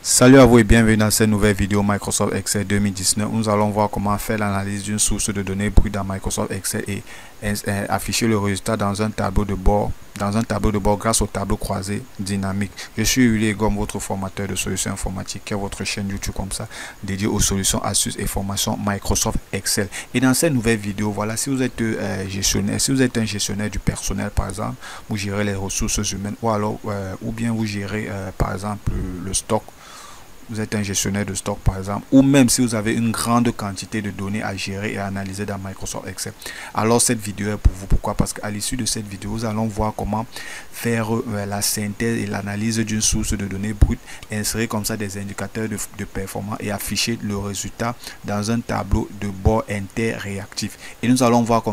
Salut à vous et bienvenue dans cette nouvelle vidéo Microsoft Excel 2019. Nous allons voir comment faire l'analyse d'une source de données brute dans Microsoft Excel et afficher le résultat dans un tableau de bord, grâce au tableau croisé dynamique. Je suis Uli Gomme, votre formateur de solutions informatiques, qui est votre chaîne YouTube comme ça, dédiée aux solutions, astuces et formations Microsoft Excel. Et dans cette nouvelle vidéo, voilà, si vous êtes gestionnaire, si vous êtes un gestionnaire du personnel par exemple, vous gérez les ressources humaines ou bien vous gérez par exemple le stock. Vous êtes un gestionnaire de stock par exemple, ou même si vous avez une grande quantité de données à gérer et à analyser dans Microsoft Excel, alors cette vidéo est pour vous. Pourquoi? Parce qu'à l'issue de cette vidéo, nous allons voir comment faire la synthèse et l'analyse d'une source de données brute, insérer comme ça des indicateurs de performance et afficher le résultat dans un tableau de bord interréactif. Et nous allons voir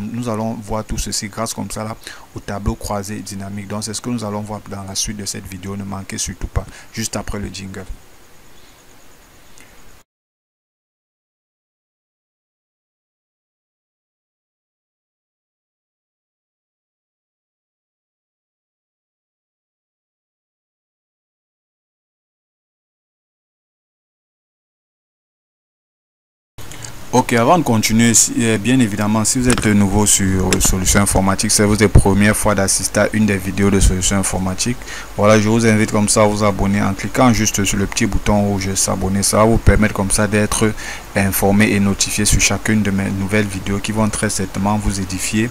tout ceci grâce comme ça là au tableau croisé dynamique. Donc c'est ce que nous allons voir dans la suite de cette vidéo. Ne manquez surtout pas, juste après le jingle. Ok, avant de continuer, bien évidemment, si vous êtes nouveau sur Solutions Informatiques, c'est votre première fois d'assister à une des vidéos de Solutions Informatiques, voilà, je vous invite comme ça à vous abonner en cliquant juste sur le petit bouton rouge s'abonner. Ça va vous permettre comme ça d'être informé et notifié sur chacune de mes nouvelles vidéos qui vont très certainement vous édifier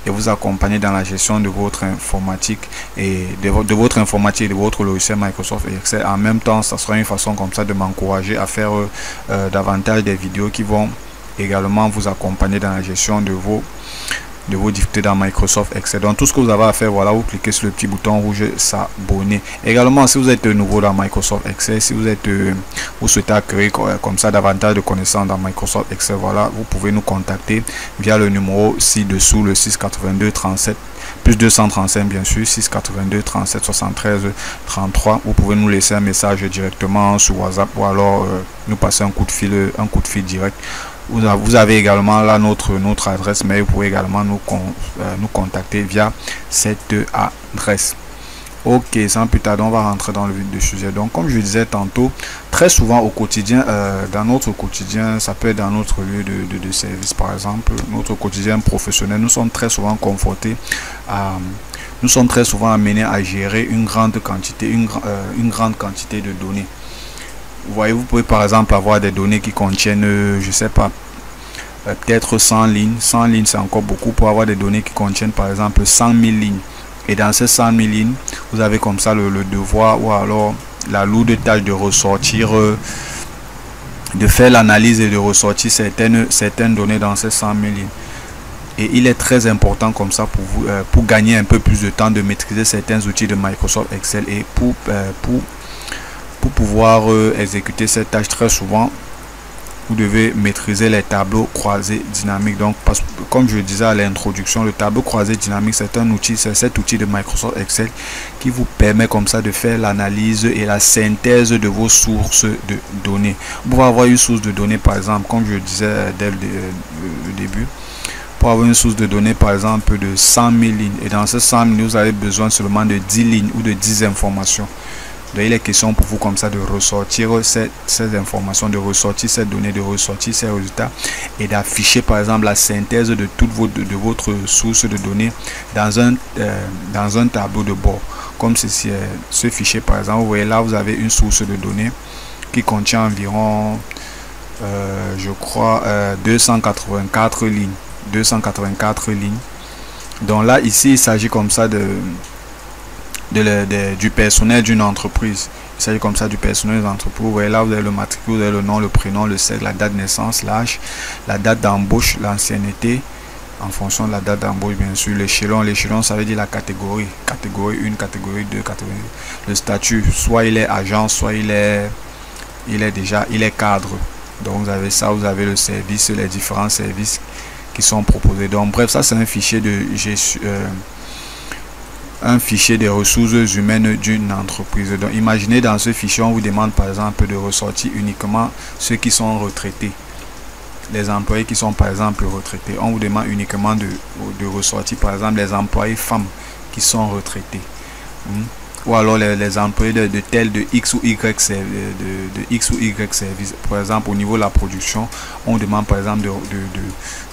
et vous accompagner dans la gestion de votre informatique et de votre logiciel Microsoft Excel. En même temps, ça sera une façon comme ça de m'encourager à faire davantage des vidéos qui vont également vous accompagner dans la gestion de vos difficultés dans Microsoft Excel. Donc tout ce que vous avez à faire, voilà, vous cliquez sur le petit bouton rouge s'abonner. Également, si vous êtes nouveau dans Microsoft Excel, si vous souhaitez acquérir comme ça davantage de connaissances dans Microsoft Excel, voilà, vous pouvez nous contacter via le numéro ci-dessous, le 682 37 plus 235, bien sûr, 682 37 73 33. Vous pouvez nous laisser un message directement sur WhatsApp ou alors nous passer un coup de fil direct. Vous avez également là notre adresse mail. Vous pouvez également nous contacter via cette adresse. Ok, sans plus tarder, on va rentrer dans le vif du sujet. Donc comme je disais tantôt, très souvent au quotidien, dans notre quotidien, ça peut être dans notre lieu de service par exemple, notre quotidien professionnel, nous sommes très souvent confrontés à nous sommes très souvent amenés à gérer une grande quantité de données. Vous voyez, vous pouvez par exemple avoir des données qui contiennent, je sais pas, peut-être 100 lignes. 100 lignes, c'est encore beaucoup pour avoir des données qui contiennent par exemple 100 000 lignes. Et dans ces 100 000 lignes, vous avez comme ça le devoir ou alors la lourde tâche de ressortir, de faire l'analyse et de ressortir certaines données dans ces 100 000 lignes. Et il est très important comme ça pour vous, pour gagner un peu plus de temps, de maîtriser certains outils de Microsoft Excel et pour pouvoir exécuter cette tâche. Très souvent vous devez maîtriser les tableaux croisés dynamiques. Donc parce que comme je le disais à l'introduction, le tableau croisé dynamique, c'est un outil, c'est cet outil de Microsoft Excel qui vous permet comme ça de faire l'analyse et la synthèse de vos sources de données. Vous pouvez avoir une source de données par exemple, comme je le disais dès le début, pour avoir une source de données par exemple de 100 000 lignes, et dans ces 100 000 vous avez besoin seulement de 10 lignes ou de 10 informations. Donc il est question pour vous comme ça de ressortir ces informations, de ressortir ces données, de ressortir ces résultats et d'afficher par exemple la synthèse de votre source de données dans un tableau de bord. Comme ceci, ce fichier par exemple, vous voyez là, vous avez une source de données qui contient environ je crois 284 lignes. 284 lignes. Donc là, ici, il s'agit comme ça du personnel d'une entreprise. Il s'agit comme ça du personnel d'une entreprise. Vous voyez là, vous avez le matricule, vous avez le nom, le prénom, le sexe, la date de naissance, l'âge, la date d'embauche, l'ancienneté, en fonction de la date d'embauche, bien sûr, l'échelon, ça veut dire la catégorie. Catégorie 1, catégorie 2, catégorie 2. Le statut, soit il est agent, soit il est cadre. Donc vous avez ça, vous avez le service, les différents services qui sont proposés. Donc bref, ça c'est un fichier de gestion, un fichier des ressources humaines d'une entreprise. Donc imaginez, dans ce fichier on vous demande par exemple de ressortir uniquement ceux qui sont retraités, les employés qui sont par exemple retraités. On vous demande uniquement de ressortir par exemple les employés femmes qui sont retraités. ou alors les employés de tel de X ou Y service. Par exemple, au niveau de la production, on demande par exemple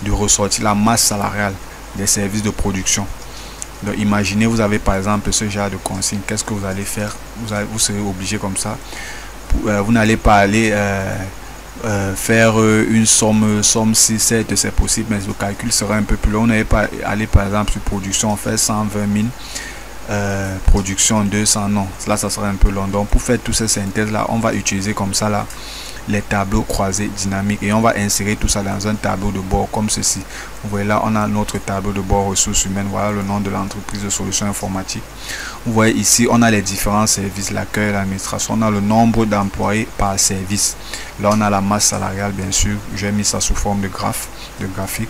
de ressortir la masse salariale des services de production. Donc imaginez, vous avez par exemple ce genre de consigne. Qu'est-ce que vous allez faire? Vous serez obligé comme ça. Vous n'allez pas aller faire une somme 6, 7, c'est possible, mais le calcul sera un peu plus long. On n'allait pas aller par exemple sur production, on fait 120 000. Production 200, non, là ça sera un peu long. Donc pour faire toutes ces synthèses là, on va utiliser comme ça là les tableaux croisés dynamiques et on va insérer tout ça dans un tableau de bord comme ceci. Vous voyez là, on a notre tableau de bord ressources humaines. Voilà le nom de l'entreprise de solutions informatiques. Vous voyez ici, on a les différents services, l'accueil, l'administration, on a le nombre d'employés par service. Là on a la masse salariale, bien sûr, j'ai mis ça sous forme de graphique.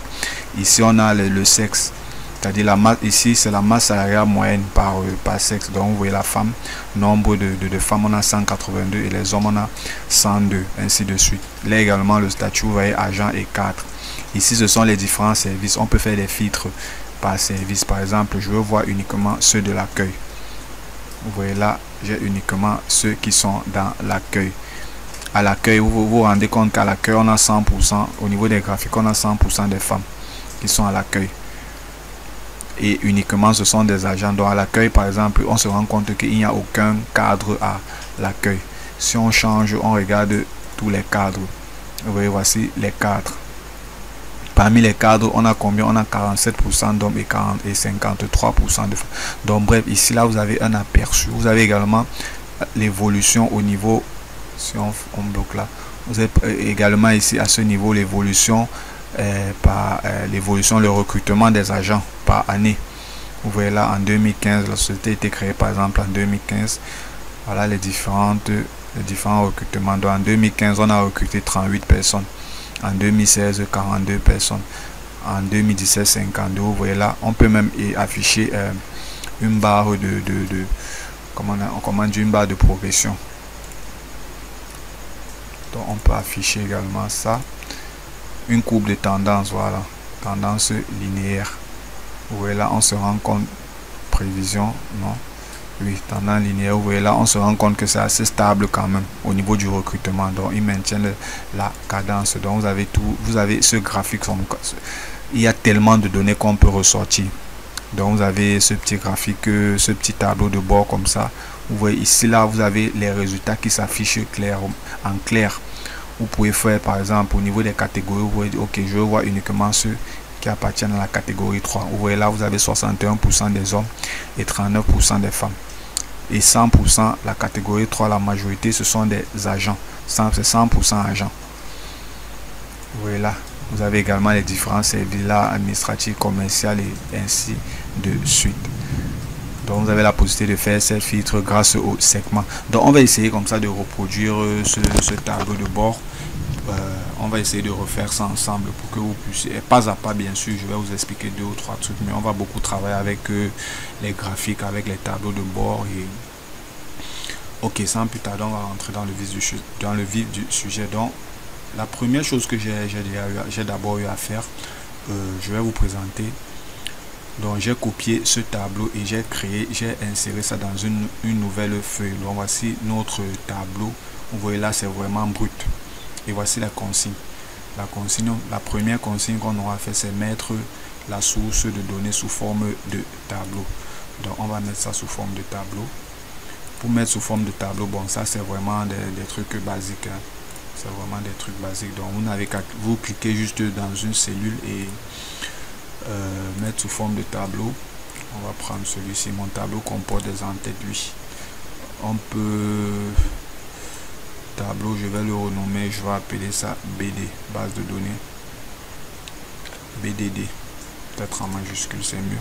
Ici on a le sexe, c'est-à-dire la masse, ici c'est la masse salariale moyenne par sexe. Donc vous voyez la femme, nombre de femmes on a 182 et les hommes on a 102, ainsi de suite. Là également le statut, vous voyez agent et cadre. Ici ce sont les différents services, on peut faire des filtres par service. Par exemple, je veux voir uniquement ceux de l'accueil. Vous voyez là, j'ai uniquement ceux qui sont dans l'accueil. À l'accueil, vous vous rendez compte qu'à l'accueil on a 100%, au niveau des graphiques on a 100% des femmes qui sont à l'accueil. Et uniquement ce sont des agents. Donc à l'accueil par exemple, on se rend compte qu'il n'y a aucun cadre à l'accueil. Si on change, on regarde tous les cadres. Vous voyez, voici les cadres. Parmi les cadres, on a combien? On a 47% d'hommes et 53% de femmes. Donc bref, ici là vous avez un aperçu. Vous avez également l'évolution au niveau, si on bloque là, vous avez également ici à ce niveau l'évolution l'évolution, le recrutement des agents par année. Vous voyez là en 2015, la société a été créée par exemple en 2015. Voilà les différents recrutements. Donc en 2015, on a recruté 38 personnes. En 2016, 42 personnes. En 2017, 52. Vous voyez là, on peut même afficher une barre on dit une barre de progression. Donc on peut afficher également ça. Une courbe de tendance, voilà, tendance linéaire. Vous voyez là, on se rend compte, prévision, non, oui, tendance linéaire. Vous voyez là, on se rend compte que c'est assez stable quand même au niveau du recrutement. Donc ils maintiennent la cadence. Donc vous avez ce graphique. Il y a tellement de données qu'on peut ressortir. Donc vous avez ce petit graphique, ce petit tableau de bord comme ça. Vous voyez ici là, vous avez les résultats qui s'affichent en clair. Vous pouvez faire par exemple au niveau des catégories, vous voyez, ok, je veux voir uniquement ceux qui appartiennent à la catégorie 3. Vous voyez là, vous avez 61% des hommes et 39% des femmes. Et 100%, la catégorie 3, la majorité, ce sont des agents. C'est 100% agents. Vous voyez là, vous avez également les différents services là, administratifs, commerciaux et ainsi de suite. Donc vous avez la possibilité de faire ces filtres grâce au segment. Donc on va essayer comme ça de reproduire ce tableau de bord. On va essayer de refaire ça ensemble pour que vous puissiez, pas à pas bien sûr, je vais vous expliquer 2 ou 3 trucs, mais on va beaucoup travailler avec les graphiques, avec les tableaux de bord. Et ok, sans plus tarder, on va rentrer dans le vif du sujet. Donc la première chose que j'ai d'abord eu à faire, je vais vous présenter. Donc j'ai copié ce tableau et j'ai inséré ça dans une nouvelle feuille. Donc voici notre tableau. Vous voyez là, c'est vraiment brut. Et voici la consigne. La première consigne qu'on aura fait, c'est mettre la source de données sous forme de tableau. Donc on va mettre ça sous forme de tableau. Pour mettre sous forme de tableau, bon, ça c'est vraiment des trucs basiques. Hein. C'est vraiment des trucs basiques. Donc vous n'avez qu'à vous cliquez juste dans une cellule et mettre sous forme de tableau. On va prendre celui-ci. Mon tableau comporte des entêtes, lui. On peut tableau, je vais le renommer, je vais appeler ça BD, base de données, BDD, peut-être en majuscule, c'est mieux.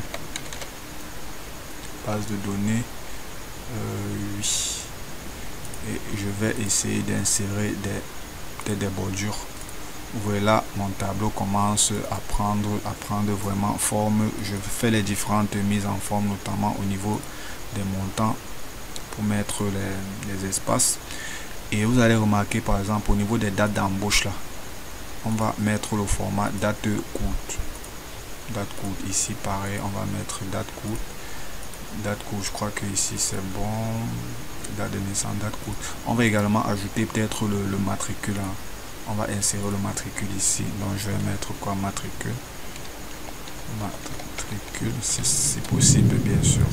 Base de données, oui. Et je vais essayer d'insérer des bordures. Vous voyez là, mon tableau commence à prendre vraiment forme. Je fais les différentes mises en forme, notamment au niveau des montants pour mettre les espaces. Et vous allez remarquer par exemple au niveau des dates d'embauche là, on va mettre le format date courte. Date courte ici, pareil, on va mettre date courte. Date courte, je crois que ici c'est bon. Date de naissance, date courte. On va également ajouter peut-être le matricule, hein. On va insérer le matricule ici. Donc je vais mettre quoi? Matricule. Matricule, si possible, bien sûr.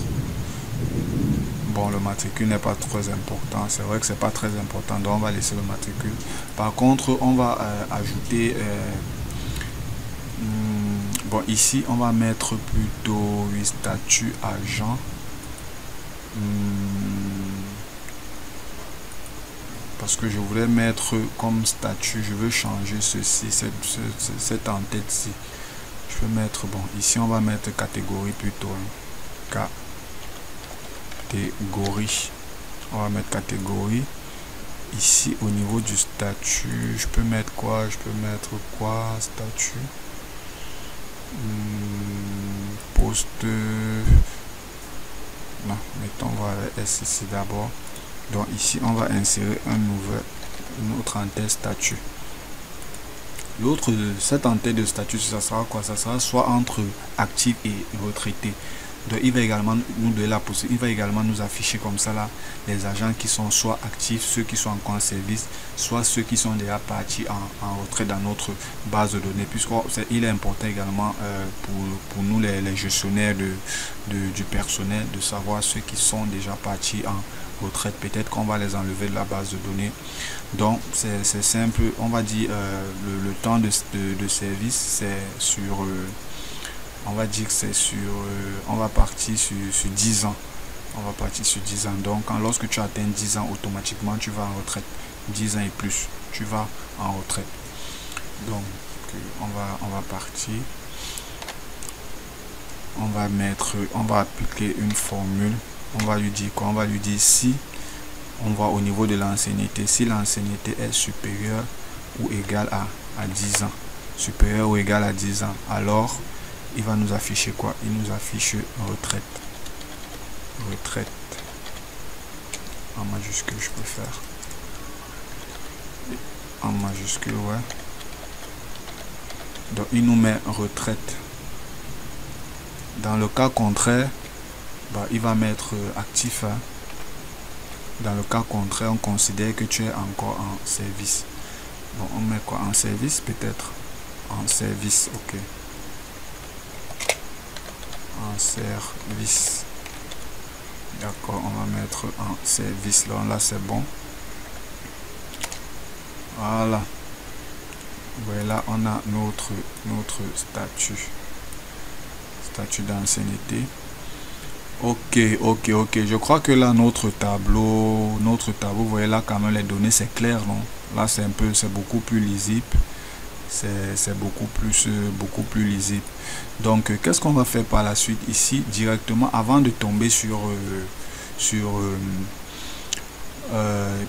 Bon, le matricule n'est pas très important. C'est vrai que c'est pas très important, donc on va laisser le matricule. Par contre, on va ajouter bon, ici on va mettre plutôt oui, statut agent. Parce que je voulais mettre comme statut, je veux changer ceci, cette en-tête-ci. Je peux mettre, bon, ici on va mettre catégorie plutôt, hein. Catégorie. On va mettre catégorie. Ici au niveau du statut, je peux mettre quoi? Je peux mettre quoi? Statut. Poste. Non, mettons voilà S ici d'abord. Donc ici on va insérer une autre en-tête statut. L'autre, cette en-tête de statut, ça sera quoi? Ça sera soit entre actif et retraité. Donc il va également nous donner la possibilité, il va également nous afficher comme ça là les agents qui sont soit actifs, ceux qui sont encore en service, soit ceux qui sont déjà partis en retrait dans notre base de données, puisqu'il est important également pour nous les gestionnaires du personnel de savoir ceux qui sont déjà partis en retraite. Peut-être qu'on va les enlever de la base de données. Donc c'est simple, on va dire le temps de service c'est sur on va dire que c'est sur on va partir sur 10 ans. On va partir sur 10 ans. Donc lorsque tu atteins 10 ans, automatiquement tu vas en retraite. 10 ans et plus, tu vas en retraite. Donc on va partir. On va appliquer une formule. On va lui dire quoi? On va lui dire si on va au niveau de l'ancienneté, si l'ancienneté est supérieure ou égale à 10 ans, supérieur ou égal à 10 ans, alors il va nous afficher quoi? Il nous affiche retraite. Retraite. En majuscule, je peux faire. En majuscule, ouais. Donc, il nous met retraite. Dans le cas contraire, bah, il va mettre actif. Hein. Dans le cas contraire, on considère que tu es encore en service. Bon, on met quoi? En service, peut-être. En service, ok. En service. D'accord, on va mettre en service. Là c'est bon. Voilà. Voilà, on a notre statut. Statut d'ancienneté. Ok. Je crois que là, notre tableau, vous voyez là quand même les données, c'est clair, non? Là, c'est beaucoup plus lisible. C'est beaucoup plus lisible. Donc qu'est-ce qu'on va faire par la suite ici directement avant de tomber sur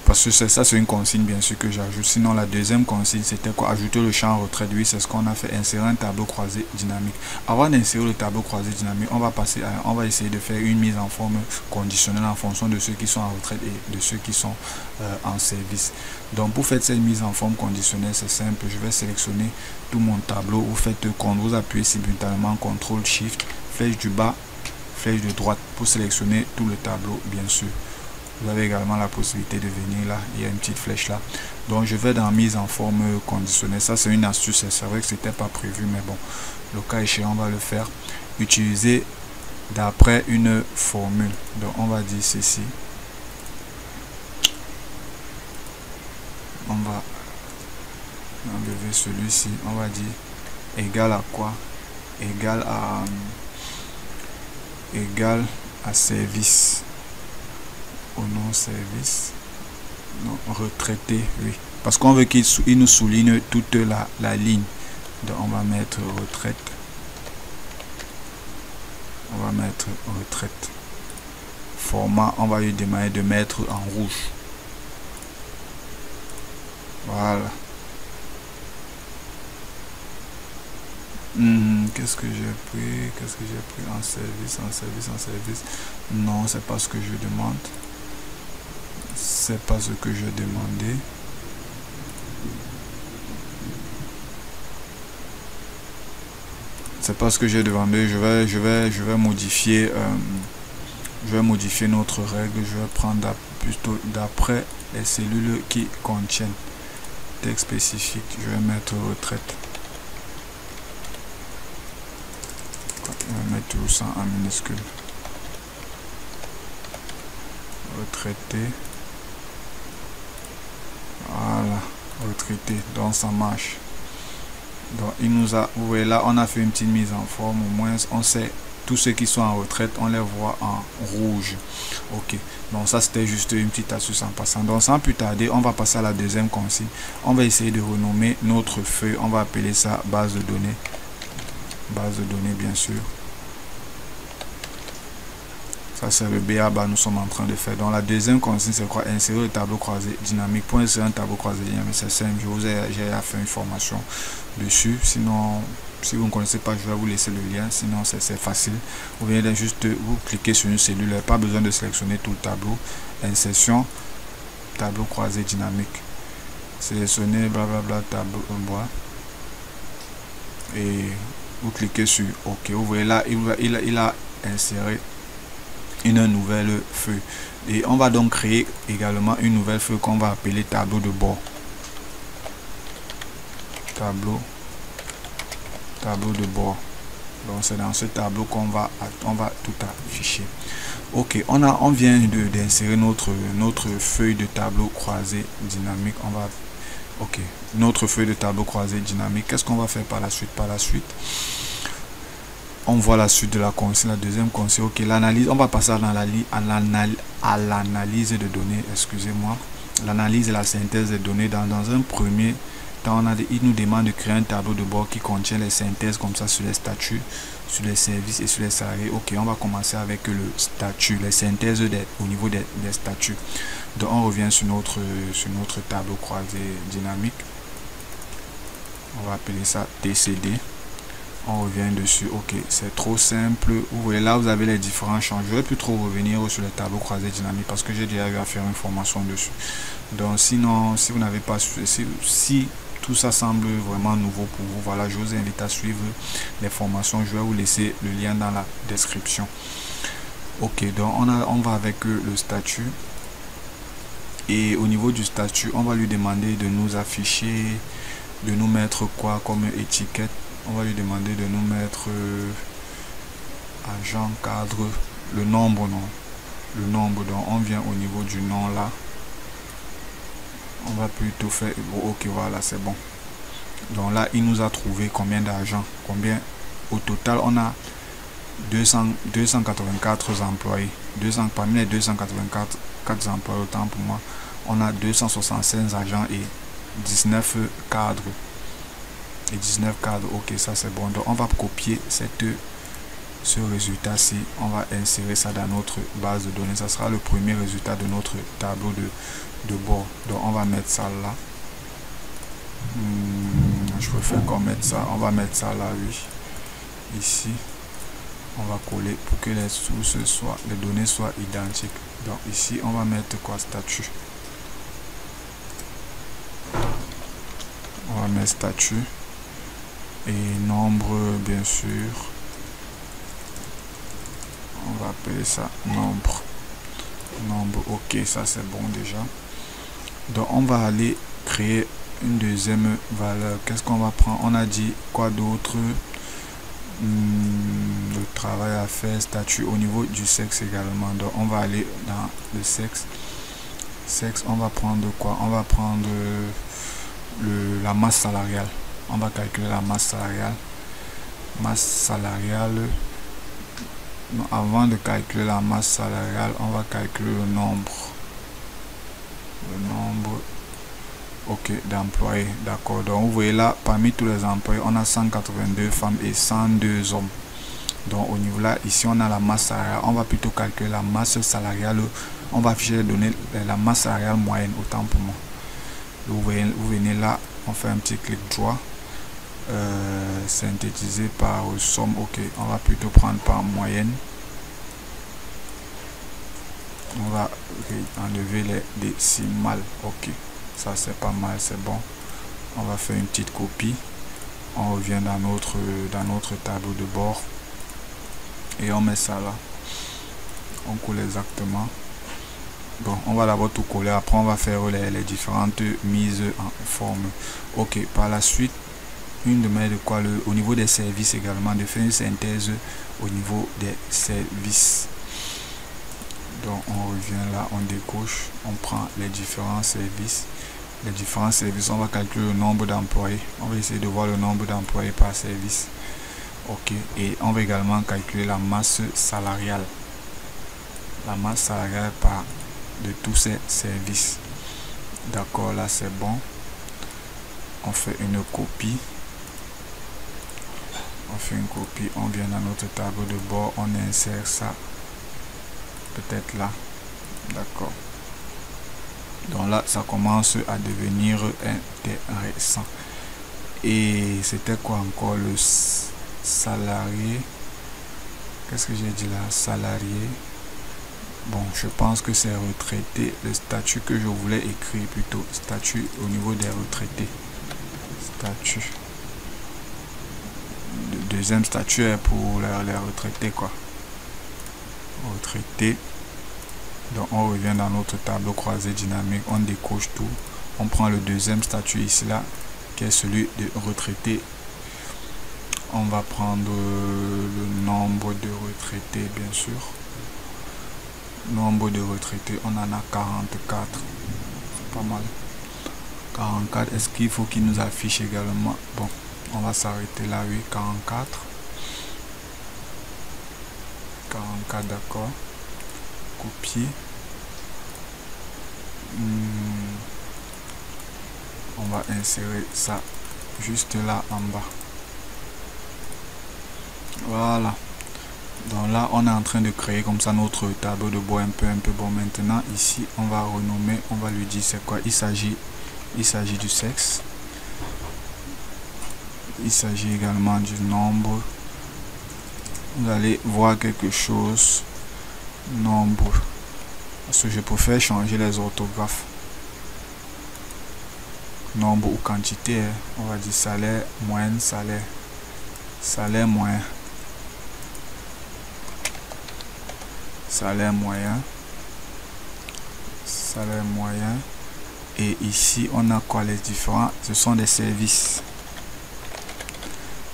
parce que ça c'est une consigne bien sûr que j'ajoute. Sinon la deuxième consigne c'était quoi? Ajouter le champ retraite. Oui, c'est ce qu'on a fait, insérer un tableau croisé dynamique. Avant d'insérer le tableau croisé dynamique, on va essayer de faire une mise en forme conditionnelle en fonction de ceux qui sont en retraite et de ceux qui sont en service. Donc pour faire cette mise en forme conditionnelle, c'est simple. Je vais sélectionner tout mon tableau. Vous appuyez simultanément CTRL SHIFT, flèche du bas, flèche de droite pour sélectionner tout le tableau bien sûr. Vous avez également la possibilité de venir là, il y a une petite flèche là. Donc je vais dans mise en forme conditionnelle. Ça c'est une astuce, c'est vrai que c'était pas prévu, mais bon, le cas échéant on va le faire. Utiliser d'après une formule. Donc on va dire ceci. On va enlever celui-ci. On va dire égal à quoi? Égal à service. Au non service, non retraité, oui, parce qu'on veut qu'il nous souligne toute la ligne. Donc on va mettre retraite. On va mettre retraite. Format, on va lui demander de mettre en rouge. Voilà. Qu'est-ce que j'ai pris? Qu'est-ce que j'ai pris en service? Non, c'est pas ce que je demande. C'est pas ce que je demandais. C'est pas ce que j'ai demandé. Je vais modifier Je vais modifier notre règle. Je vais prendre plutôt d'après les cellules qui contiennent texte spécifique. Je vais mettre retraite. Je vais mettre tout ça en minuscule. Retraité. Voilà, retraité. Donc ça marche. Donc il nous a, vous voyez là, on a fait une petite mise en forme. Au moins on sait tous ceux qui sont en retraite, on les voit en rouge. Ok, donc ça c'était juste une petite astuce en passant. Donc sans plus tarder, on va passer à la deuxième consigne. On va essayer de renommer notre feuille. On va appeler ça base de données. Base de données, bien sûr. Ça c'est le BA, nous sommes en train de faire. Donc la deuxième consigne c'est quoi? Insérer le tableau croisé dynamique. Pour insérer un tableau croisé dynamique, c'est simple. J'ai fait une formation dessus. Sinon, si vous ne connaissez pas, je vais vous laisser le lien. Sinon, c'est facile. Vous venez juste vous cliquer sur une cellule. Pas besoin de sélectionner tout le tableau. Insertion, tableau croisé dynamique. Sélectionnez blablabla tableau bois. Et vous cliquez sur OK. Vous voyez là, il a inséré une nouvelle feuille. Et on va donc créer également une nouvelle feuille qu'on va appeler tableau de bord. Tableau de bord. Donc c'est dans ce tableau qu'on va tout afficher. Ok, on vient d'insérer notre feuille de tableau croisé dynamique. Notre feuille de tableau croisé dynamique. Qu'est-ce qu'on va faire par la suite? On voit la suite de la consigne, la deuxième consigne. Ok, l'analyse, on va passer à l'analyse de données, excusez-moi. L'analyse et la synthèse des données. Dans un premier temps, il nous demande de créer un tableau de bord qui contient les synthèses comme ça sur les statuts, sur les services et sur les salariés. Ok, on va commencer avec le statut, les synthèses au niveau des statuts. Donc on revient sur notre tableau croisé dynamique. On va appeler ça TCD. On revient dessus. Ok, c'est trop simple. Vous voyez là, vous avez les différents champs. Je ne vais plus trop revenir sur le tableau croisé dynamique parce que j'ai déjà eu à faire une formation dessus. Donc sinon, si vous n'avez pas si tout ça semble vraiment nouveau pour vous, voilà, je vous invite à suivre les formations. Je vais vous laisser le lien dans la description. Ok, donc on va avec le statut. Et au niveau du statut, on va lui demander de nous afficher, de nous mettre quoi comme étiquette. On va lui demander de nous mettre agent, cadre, le nombre, non. Le nombre, donc on vient au niveau du nom là. On va plutôt faire, ok, voilà, c'est bon. Donc là, il nous a trouvé combien d'agents, combien au total. On a 284 employés. Parmi les 284 employés, autant pour moi, on a 265 agents et 19 cadres. Et 19 cadres, ok, ça c'est bon. Donc on va copier ce résultat-ci, on va insérer ça dans notre base de données. Ça sera le premier résultat de notre tableau de bord. Donc on va mettre ça là. Je préfère qu'on mette ça. On va mettre ça là, oui. Ici, on va coller pour que les sources les données soient identiques. Donc ici, on va mettre quoi? Statut. On va mettre statut. Et nombre, bien sûr. On va appeler ça nombre. Ok, ça c'est bon déjà. Donc on va aller créer une deuxième valeur. Qu'est-ce qu'on va prendre? On a dit quoi d'autre? Le travail à faire, statut au niveau du sexe également. Donc on va aller dans le sexe. On va prendre quoi? On va prendre la masse salariale. On va calculer la masse salariale. Avant de calculer la masse salariale, on va calculer le nombre ok d'employés. D'accord, donc vous voyez là, parmi tous les employés, on a 182 femmes et 102 hommes. Donc au niveau là, ici on a la masse salariale. On va plutôt calculer la masse salariale. On va afficher les données, la masse salariale moyenne, autant pour moi. Vous venez là, on fait un petit clic droit. Synthétisé par somme. Ok, on va plutôt prendre par moyenne. On va enlever les décimales. Ok, ça c'est pas mal, c'est bon. On va faire une petite copie. On revient dans notre tableau de bord et on met ça là. on colle exactement. Bon, on va d'abord tout coller, après on va faire les différentes mises en forme. Ok, par la suite, une de mes de quoi au niveau des services également, de faire une synthèse au niveau des services. Donc on revient là, on décoche, on prend les différents services. Les différents services, on va calculer le nombre d'employés. On va essayer de voir le nombre d'employés par service. Ok, et on va également calculer la masse salariale. La masse salariale par de tous ces services. D'accord, là c'est bon. On fait une copie. On fait une copie, on vient dans notre tableau de bord, on insère ça peut-être là. D'accord. Donc là, ça commence à devenir intéressant. Et c'était quoi encore le salarié? Qu'est-ce que j'ai dit là? Salarié. Bon, je pense que c'est retraité. Le statut que je voulais écrire plutôt. Statut au niveau des retraités. Statut. Le deuxième statut est pour les retraités quoi. Retraités. Donc on revient dans notre tableau croisé dynamique. On décoche tout. On prend le deuxième statut ici là. Qui est celui de retraité. On va prendre le nombre de retraités bien sûr. Nombre de retraités, on en a 44. C'est pas mal. 44, est-ce qu'il faut qu'il nous affiche également? Bon, on va s'arrêter là, oui, 44. 44, d'accord. Copier. On va insérer ça juste là en bas. Voilà. Donc là, on est en train de créer comme ça notre tableau de bord un peu bon. Maintenant, ici, on va renommer, on va lui dire c'est quoi. Il s'agit du sexe. Il s'agit également du nombre. Vous allez voir quelque chose. Nombre. Parce que je préfère changer les orthographes. Nombre ou quantité. On va dire salaire, moyenne, salaire. Salaire moyen. Salaire moyen. Salaire moyen. Et ici, on a quoi les différents? Ce sont des services.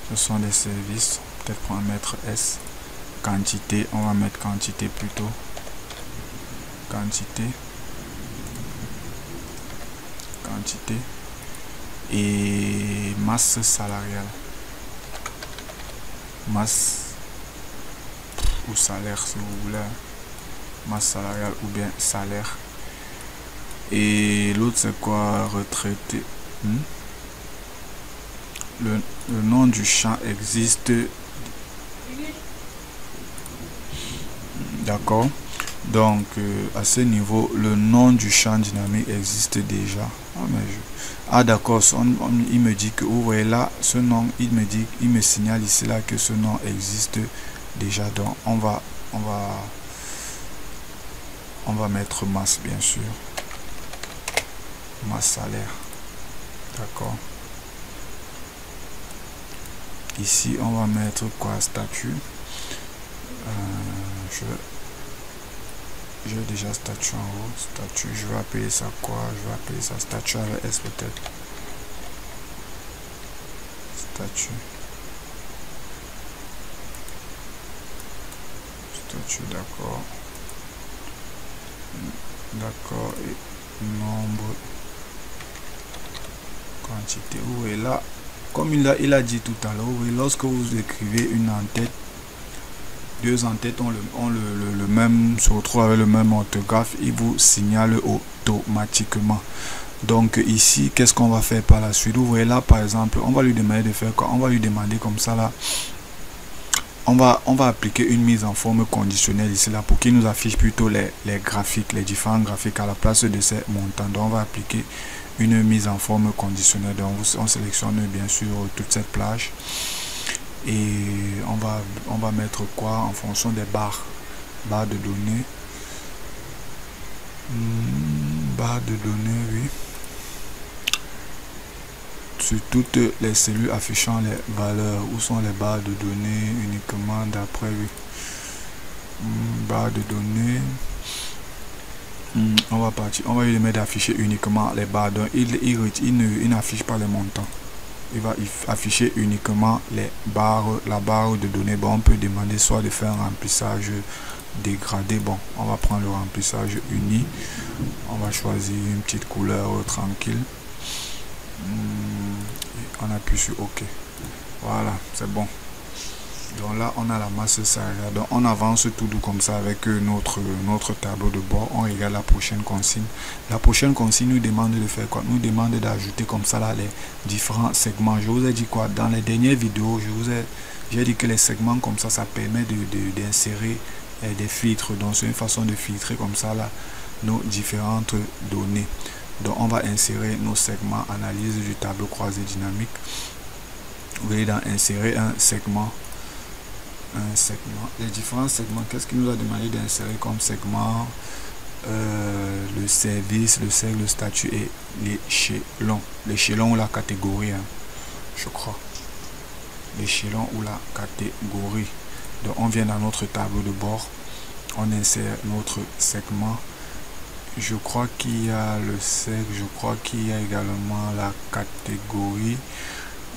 Ce sont des services. Peut-être qu'on va mettre S. Quantité. On va mettre quantité plutôt. Quantité. Quantité. Et masse salariale. Masse ou salaire si vous voulez. Masse salariale ou bien salaire. Et l'autre c'est quoi? Retraité. Le nom du champ existe. D'accord. Donc à ce niveau le nom du champ dynamique existe déjà. D'accord, il me dit que vous voyez là ce nom, il me signale ici là que ce nom existe déjà. Donc on va mettre masse bien sûr. Masse salaire. D'accord. Ici on va mettre quoi? Statut. J'ai déjà statut en haut. Statut, je vais appeler ça quoi? Je vais appeler ça statut avec S peut-être. Statut. Statut, d'accord. D'accord. Et nombre. Quantité. Oui, là, comme il a dit tout à l'heure, oui, lorsque vous écrivez une en-tête, deux en-têtes ont le même, se retrouvent avec le même orthographe, il vous signale automatiquement. Donc ici, qu'est-ce qu'on va faire par la suite? Vous voyez là, par exemple, on va lui demander de faire quoi? On va lui demander comme ça là. On va appliquer une mise en forme conditionnelle ici là pour qu'il nous affiche plutôt les graphiques, les différents graphiques à la place de ces montants. Donc on va appliquer une mise en forme conditionnelle. Donc on sélectionne bien sûr toute cette plage. Et on va mettre quoi en fonction des barres de données. Barres de données, oui. Sur toutes les cellules affichant les valeurs. Où sont les barres de données uniquement d'après, oui. Barre de données. On va partir, on va lui mettre d'afficher uniquement les barres. Donc il n'affiche pas les montants. Il va afficher uniquement les barres, la barre de données. Bon, on peut demander soit de faire un remplissage dégradé. Bon, on va prendre le remplissage uni. On va choisir une petite couleur tranquille. On appuie sur OK. Voilà, c'est bon. Donc là, on a la masse salariale. Donc on avance tout doux comme ça avec notre tableau de bord. On regarde la prochaine consigne. La prochaine consigne nous demande de faire quoi? Nous demande d'ajouter comme ça là les différents segments. Je vous ai dit quoi? Dans les dernières vidéos, j'ai dit que les segments comme ça permet d'insérer des filtres. Donc c'est une façon de filtrer comme ça là nos différentes données. Donc on va insérer nos segments analyse du tableau croisé dynamique. Vous voyez, dans insérer un segment. Les différents segments, qu'est-ce qu'il nous a demandé d'insérer comme segment? Le service, le cercle, le statut et l'échelon ou la catégorie, hein, je crois. L'échelon ou la catégorie. Donc on vient dans notre tableau de bord, on insère notre segment. Je crois qu'il y a le cercle, je crois qu'il y a également la catégorie,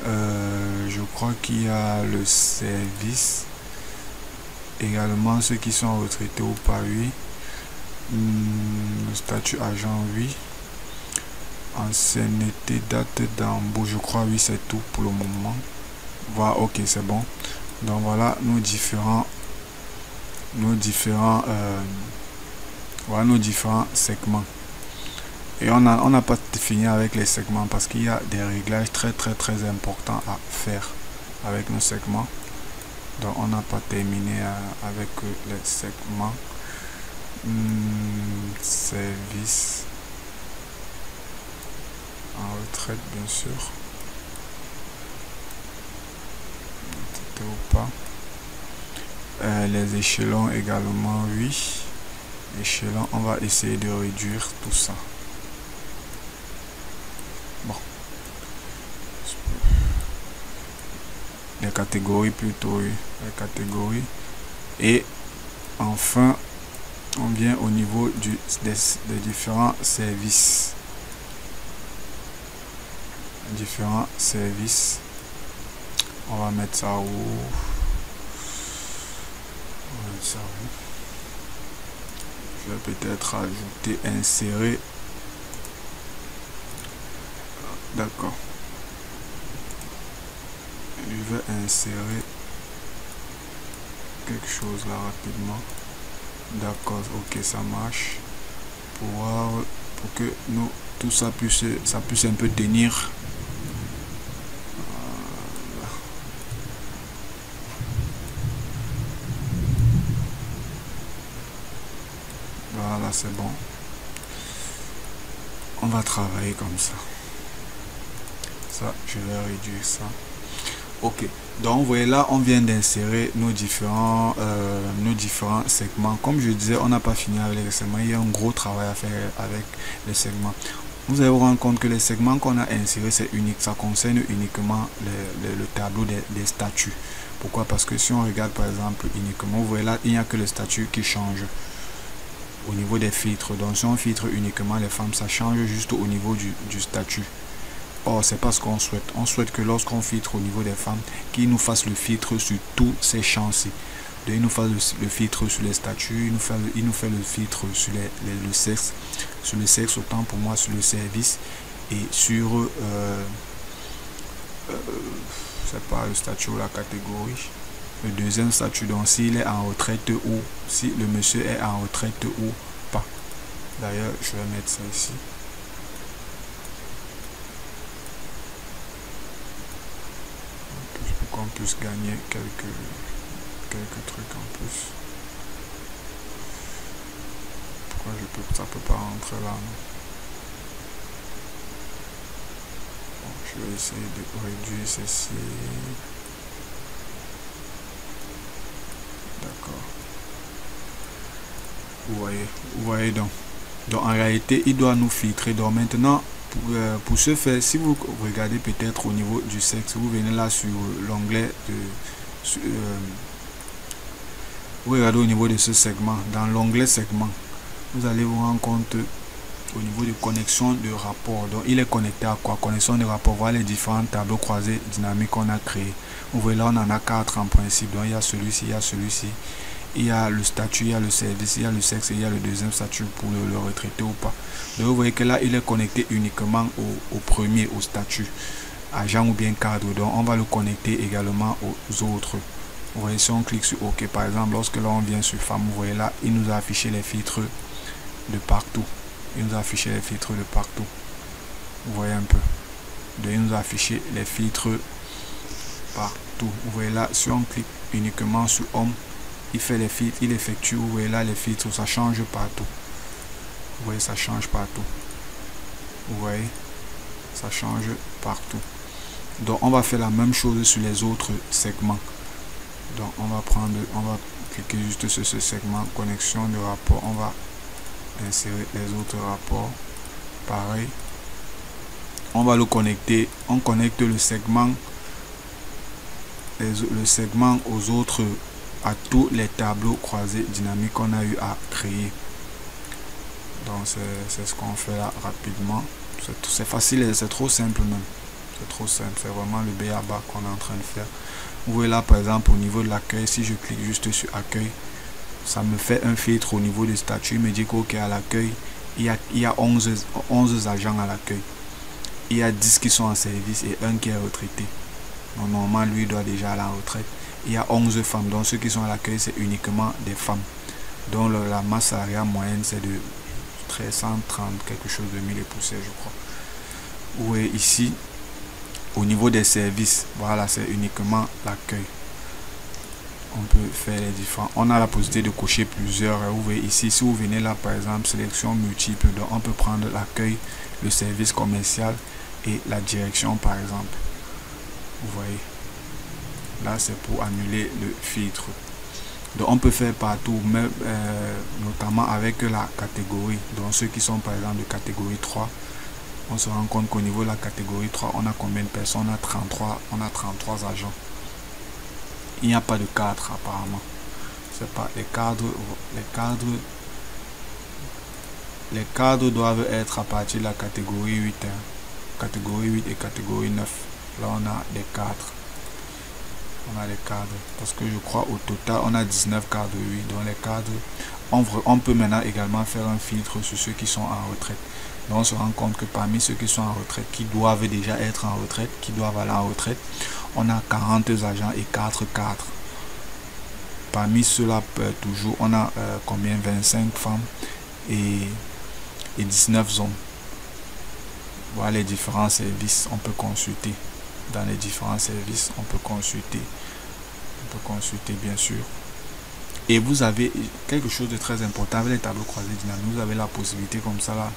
je crois qu'il y a le service, également ceux qui sont retraités ou pas, oui. Le statut agent, oui. Ancienneté, date d'embauche, je crois, oui, c'est tout pour le moment. Voilà, ok, c'est bon. Donc voilà nos différents segments. Et on n'a pas fini avec les segments parce qu'il y a des réglages très importants à faire avec nos segments. Donc on n'a pas terminé avec les segments. Service en retraite, bien sûr. Ou pas. Les échelons également, oui. Échelons, on va essayer de réduire tout ça. Bon. Les catégories plutôt, oui. Les catégories. Et enfin, on vient au niveau des différents services. Différents services. On va mettre ça où? Je vais peut-être ajouter, insérer. D'accord. Je vais insérer quelque chose là rapidement. D'accord, ok, ça marche. Pour que nous tout ça puisse un peu tenir. Voilà, c'est bon. On va travailler comme ça. Ça, je vais réduire ça. Ok, donc vous voyez là, on vient d'insérer nos différents segments. Comme je disais, on n'a pas fini avec les segments. Il y a un gros travail à faire avec les segments. Vous allez vous rendre compte que les segments qu'on a insérés, c'est unique. Ça concerne uniquement le tableau des statuts. Pourquoi? Parce que si on regarde par exemple uniquement, vous voyez là, il n'y a que le statut qui change au niveau des filtres. Donc si on filtre uniquement les femmes, ça change juste au niveau du statut. Or, c'est pas ce qu'on souhaite. On souhaite que lorsqu'on filtre au niveau des femmes, qu'il nous fasse le filtre sur tous ces champs-ci. Il nous fasse le filtre sur les statuts, il nous fait le filtre sur le sexe. Sur le sexe, autant pour moi sur le service. Et sur c'est pas le statut ou la catégorie. Le deuxième statut, donc s'il est en retraite ou si le monsieur est en retraite ou pas. D'ailleurs, je vais mettre ça ici. Pour qu'on puisse gagner quelques trucs en plus. Pourquoi ça peut pas rentrer là, non? Bon, je vais essayer de réduire ceci. D'accord. Vous voyez donc. Donc en réalité, il doit nous filtrer. Donc maintenant, pour ce faire, si vous regardez peut-être au niveau du sexe, vous venez là sur l'onglet de Vous regardez au niveau de ce segment, dans l'onglet segment, vous allez vous rendre compte au niveau de connexion de rapport. Donc il est connecté à quoi? Connexion de rapport. Voilà les différents tableaux croisés dynamiques qu'on a créés. Vous voyez là, on en a 4 en principe. Donc il y a celui-ci, il y a celui-ci, il y a le statut, il y a le service, il y a le sexe et il y a le deuxième statut pour le retraité ou pas. Donc vous voyez que là, il est connecté uniquement au premier, au statut, agent ou bien cadre. Donc on va le connecter également aux autres. Vous voyez, si on clique sur OK, par exemple, lorsque là on vient sur femme, vous voyez là, il nous a affiché les filtres de partout. Il nous a affiché les filtres de partout. Vous voyez un peu. Donc il nous a affiché les filtres partout. Vous voyez là, si on clique uniquement sur homme, il fait les filtres, il effectue. Vous voyez là les filtres, ça change partout. Vous voyez, ça change partout. Vous voyez, ça change partout. Donc on va faire la même chose sur les autres segments. Donc on va cliquer juste sur ce segment connexion de rapport. On va insérer les autres rapports. Pareil. On va le connecter. On connecte le segment aux autres, à tous les tableaux croisés dynamiques qu'on a eu à créer. Donc c'est ce qu'on fait là rapidement. C'est facile, c'est trop simple même. C'est trop simple. C'est vraiment le b.a.-ba qu'on est en train de faire. Vous voyez là par exemple au niveau de l'accueil, si je clique juste sur accueil, ça me fait un filtre au niveau du statut. Il me dit qu'à l'accueil, il y a 11 agents à l'accueil. Il y a 10 qui sont en service et un qui est retraité. Donc, normalement, lui doit déjà aller en retraite. Il y a 11 femmes. Donc, ceux qui sont à l'accueil, c'est uniquement des femmes. Donc, la masse salariale moyenne, c'est de 330 quelque chose de 1000 et poussières, je crois. Vous voyez ici, au niveau des services, voilà, c'est uniquement l'accueil. On peut faire les différents. On a la possibilité de cocher plusieurs. Vous voyez ici, si vous venez là, par exemple, sélection multiple, donc on peut prendre l'accueil, le service commercial et la direction, par exemple. Vous voyez, là, c'est pour annuler le filtre. Donc, on peut faire partout, même, notamment avec la catégorie. Donc, ceux qui sont, par exemple, de catégorie 3, on se rend compte qu'au niveau de la catégorie 3, on a combien de personnes? On a 33 agents. Il n'y a pas de cadre apparemment. C'est pas les cadres doivent être à partir de la catégorie 8. Catégorie 8 et catégorie 9. Là on a des cadres. On a les cadres. Parce que je crois au total on a 19 cadres 8. Donc les cadres, on peut maintenant également faire un filtre sur ceux qui sont en retraite. Donc on se rend compte que parmi ceux qui sont en retraite, qui doivent déjà être en retraite, qui doivent aller en retraite, on a 40 agents et 4 cadres. Parmi ceux-là, toujours, on a combien? 25 femmes et 19 hommes. Voilà les différents services, on peut consulter. Dans les différents services, on peut consulter bien sûr. Et vous avez quelque chose de très important avec les tableaux croisés dynamiques. Vous avez la possibilité comme ça là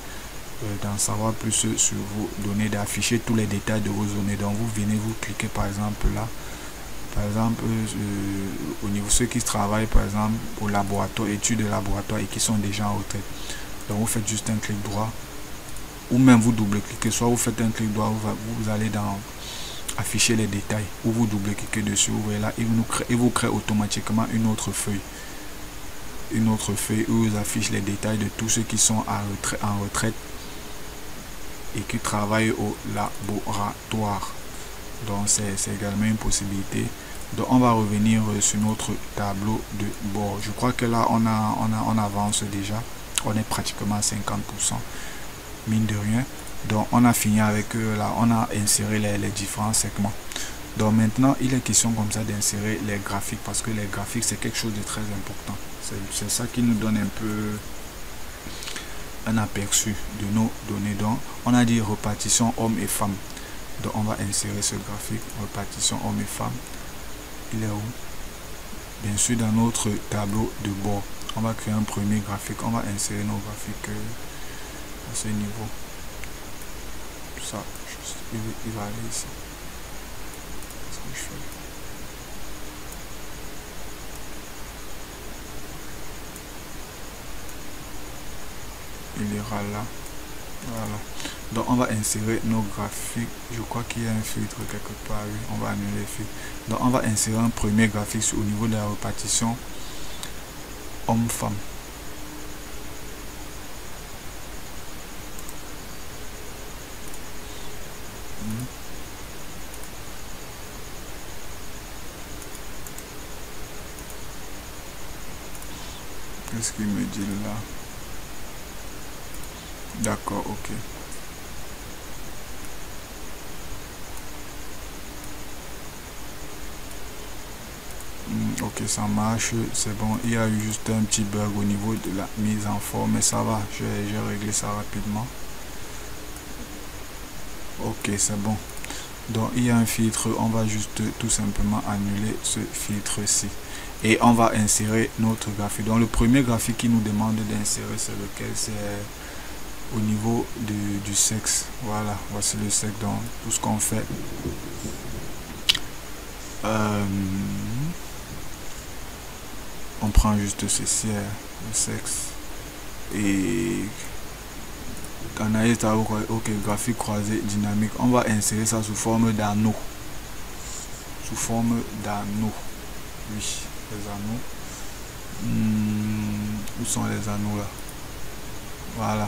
d'en savoir plus sur vos données, d'afficher tous les détails de vos données. Donc vous venez, vous cliquez par exemple là, par exemple au niveau de ceux qui travaillent par exemple au laboratoire, études de laboratoire et qui sont déjà en retraite. Donc vous faites juste un clic droit ou même vous double-cliquez, soit vous faites un clic droit, vous allez dans afficher les détails ou vous double-cliquez dessus. Vous voyez là, il vous crée automatiquement une autre feuille où vous affiche les détails de tous ceux qui sont en retraite et qui travaillent au laboratoire. Donc c'est également une possibilité. Donc on va revenir sur notre tableau de bord. Je crois que là on avance déjà. On est pratiquement à 50%, mine de rien. Donc on a fini avec là, on a inséré les différents segments. Donc maintenant il est question comme ça d'insérer les graphiques, parce que les graphiques c'est quelque chose de très important. C'est ça qui nous donne un peu un aperçu de nos données. Donc on a dit répartition hommes et femmes. Donc on va insérer ce graphique répartition hommes et femmes. Il est où? Bien sûr dans notre tableau de bord. On va créer un premier graphique. On va insérer nos graphiques à ce niveau. Ça, il va aller ici. Ce que je fais. Il ira là. Voilà. Donc on va insérer nos graphiques. Je crois qu'il y a un filtre quelque part. Oui. On va annuler le filtre. Donc on va insérer un premier graphique au niveau de la répartition homme-femme. Qu'est-ce qu'il me dit là? D'accord, ok. Ok, ça marche, c'est bon. Il y a eu juste un petit bug au niveau de la mise en forme, mais ça va, j'ai réglé ça rapidement. Ok, c'est bon. Donc il y a un filtre, on va juste tout simplement annuler ce filtre-ci. Et on va insérer notre graphique. Donc le premier graphique qui nous demande d'insérer, c'est lequel? C'est au niveau du sexe. Voilà, voici le sexe. Donc tout ce qu'on fait. On prend juste ceci, le sexe. Et analyse ok, graphique croisé dynamique. On va insérer ça sous forme d'anneau. Sous forme d'anneau. Oui, les anneaux. Où sont les anneaux là? Voilà,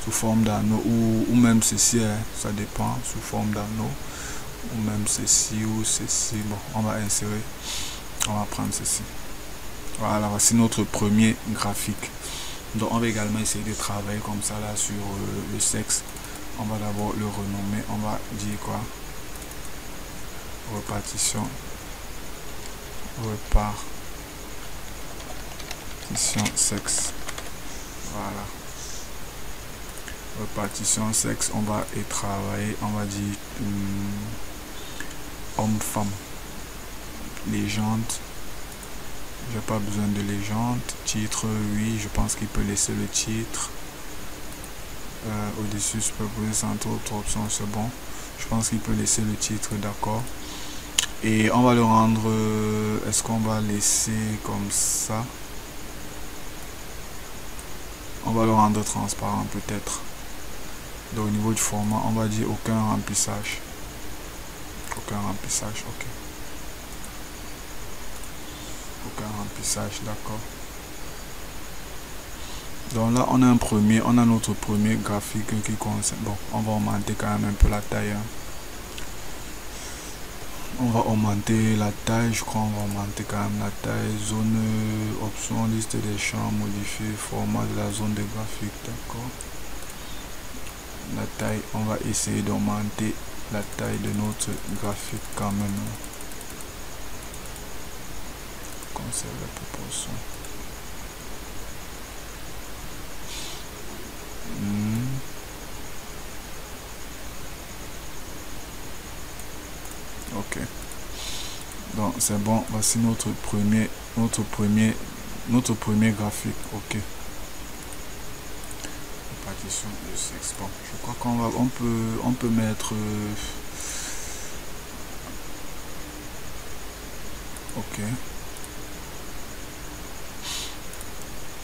sous forme d'anneau ou même ceci, ça dépend, sous forme d'anneau ou même ceci ou ceci. Bon, on va insérer, on va prendre ceci. Voilà, voici notre premier graphique. Donc on va également essayer de travailler comme ça là sur le sexe. On va d'abord le renommer, on va dire quoi? Répartition sexe. Voilà, répartition sexe. On va y travailler, on va dire homme-femme. Légende, j'ai pas besoin de légende. Titre, oui, je pense qu'il peut laisser le titre. Au-dessus, superposé sans autre option, c'est bon. Je pense qu'il peut laisser le titre, d'accord. Et on va le rendre, est-ce qu'on va laisser comme ça? On va le rendre transparent peut-être. Donc au niveau du format, on va dire aucun remplissage. Aucun remplissage, ok. Aucun remplissage, d'accord. Donc là on a notre premier graphique qui concerne. Bon, on va augmenter quand même un peu la taille. On va augmenter la taille, je crois. On va augmenter quand même la taille. Zone, option, liste des champs, modifier, format de la zone de graphique, d'accord. La taille, on va essayer d'augmenter la taille de notre graphique quand même. Conserve la proportion. Ok, donc c'est bon. Voici notre premier graphique. Ok, répartition de sexe. Bon, je crois on peut mettre ok.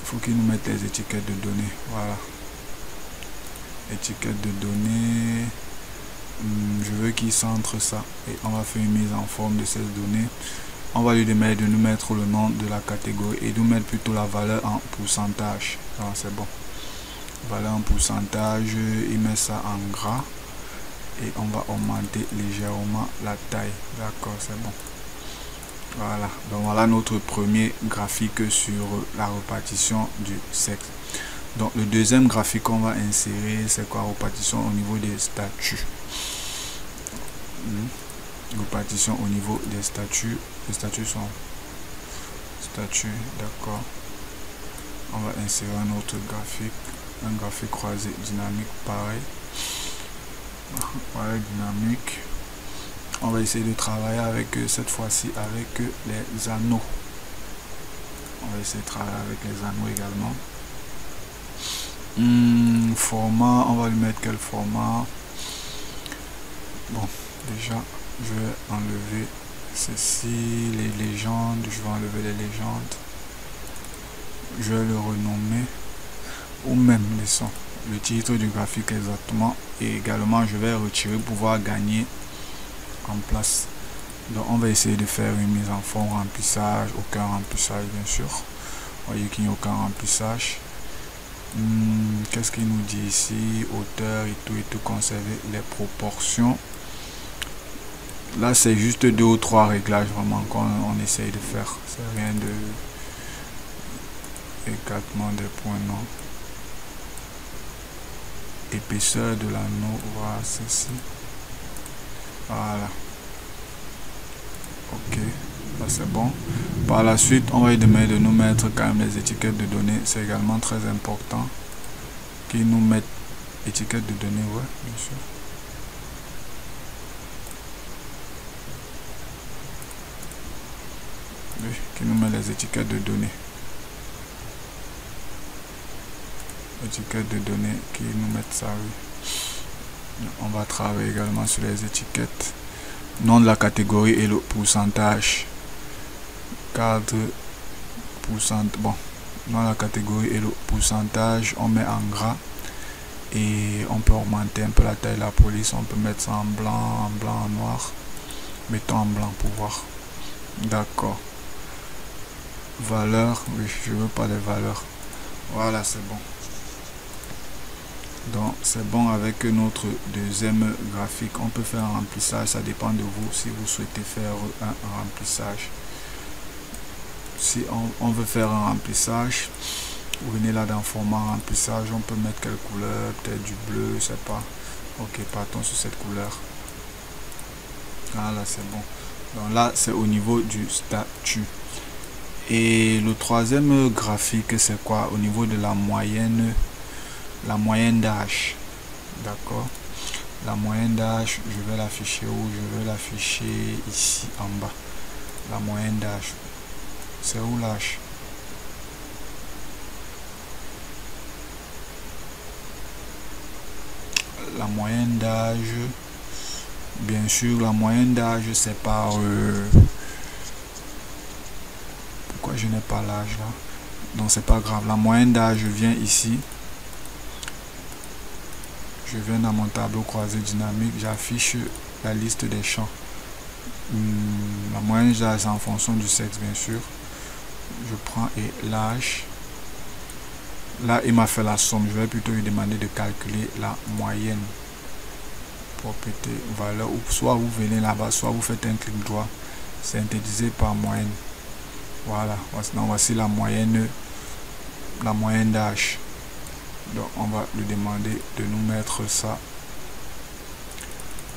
Il faut qu'il nous mette les étiquettes de données. Voilà, étiquettes de données. Je veux qu'il centre ça et on va faire une mise en forme de ces données. On va lui demander de nous mettre le nom de la catégorie et de nous mettre plutôt la valeur en pourcentage. C'est bon, valeur en pourcentage. Il met ça en gras et on va augmenter légèrement la taille. D'accord, c'est bon. Voilà, donc voilà notre premier graphique sur la répartition du sexe. Donc le deuxième graphique qu'on va insérer, c'est quoi? Répartition au niveau des statuts. Répartition au niveau des statuts. Les statuts sont statuts, d'accord. On va insérer un autre graphique, un graphique croisé dynamique, pareil. Voilà, dynamique. On va essayer de travailler avec cette fois-ci avec les anneaux. On va essayer de travailler avec les anneaux également. Format, on va lui mettre quel format? Bon, déjà je vais enlever ceci, les légendes. Je vais enlever les légendes, je vais le renommer, ou même laissons le titre du graphique exactement. Et également je vais retirer pour pouvoir gagner en place. Donc on va essayer de faire une mise en forme, remplissage, aucun remplissage bien sûr. voyez qu'il n'y a aucun remplissage. Qu'est-ce qu'il nous dit ici? Hauteur et tout, conserver les proportions. Là, c'est juste 2 ou 3 réglages vraiment qu'on essaye de faire. C'est rien de écartement des points, non. Épaisseur de l'anneau, voilà, ceci. Voilà. Ok, là c'est bon. Par la suite, on va lui demander de nous mettre quand même les étiquettes de données. C'est également très important qu'ils nous mettent étiquettes de données, ouais, bien sûr. Oui, qui nous met les étiquettes de données. Étiquettes de données qui nous mettent ça, oui. On va travailler également sur les étiquettes. Nom de la catégorie et le pourcentage. Cadre, pourcentage. Bon, dans la catégorie et le pourcentage, on met en gras. Et on peut augmenter un peu la taille de la police. On peut mettre ça en blanc, en noir. Mettons en blanc pour voir. D'accord. Valeur, oui, je veux pas les valeurs. Voilà, c'est bon. Donc c'est bon avec notre deuxième graphique. On peut faire un remplissage, ça dépend de vous si vous souhaitez faire un remplissage. Si on veut faire un remplissage, vous venez là dans format remplissage, on peut mettre quelle couleur, peut-être du bleu, je sais pas. Ok, partons sur cette couleur. Ah là c'est bon. Donc là c'est au niveau du statut. Et le troisième graphique c'est quoi? Au niveau de la moyenne d'âge. D'accord, la moyenne d'âge, je vais l'afficher où? Je vais l'afficher ici en bas. La moyenne d'âge, c'est où l'âge? La moyenne d'âge, bien sûr, la moyenne d'âge c'est par pourquoi je n'ai pas l'âge là? Donc c'est pas grave, la moyenne d'âge vient ici. Je viens dans mon tableau croisé dynamique, j'affiche la liste des champs. La moyenne d'âge en fonction du sexe, bien sûr. Je prends et l'âge. Là, il m'a fait la somme. Je vais plutôt lui demander de calculer la moyenne. Propriété, valeur. Ou soit vous venez là-bas, soit vous faites un clic droit. Synthétiser par moyenne. Voilà. Voici la moyenne d'âge. Donc on va lui demander de nous mettre ça,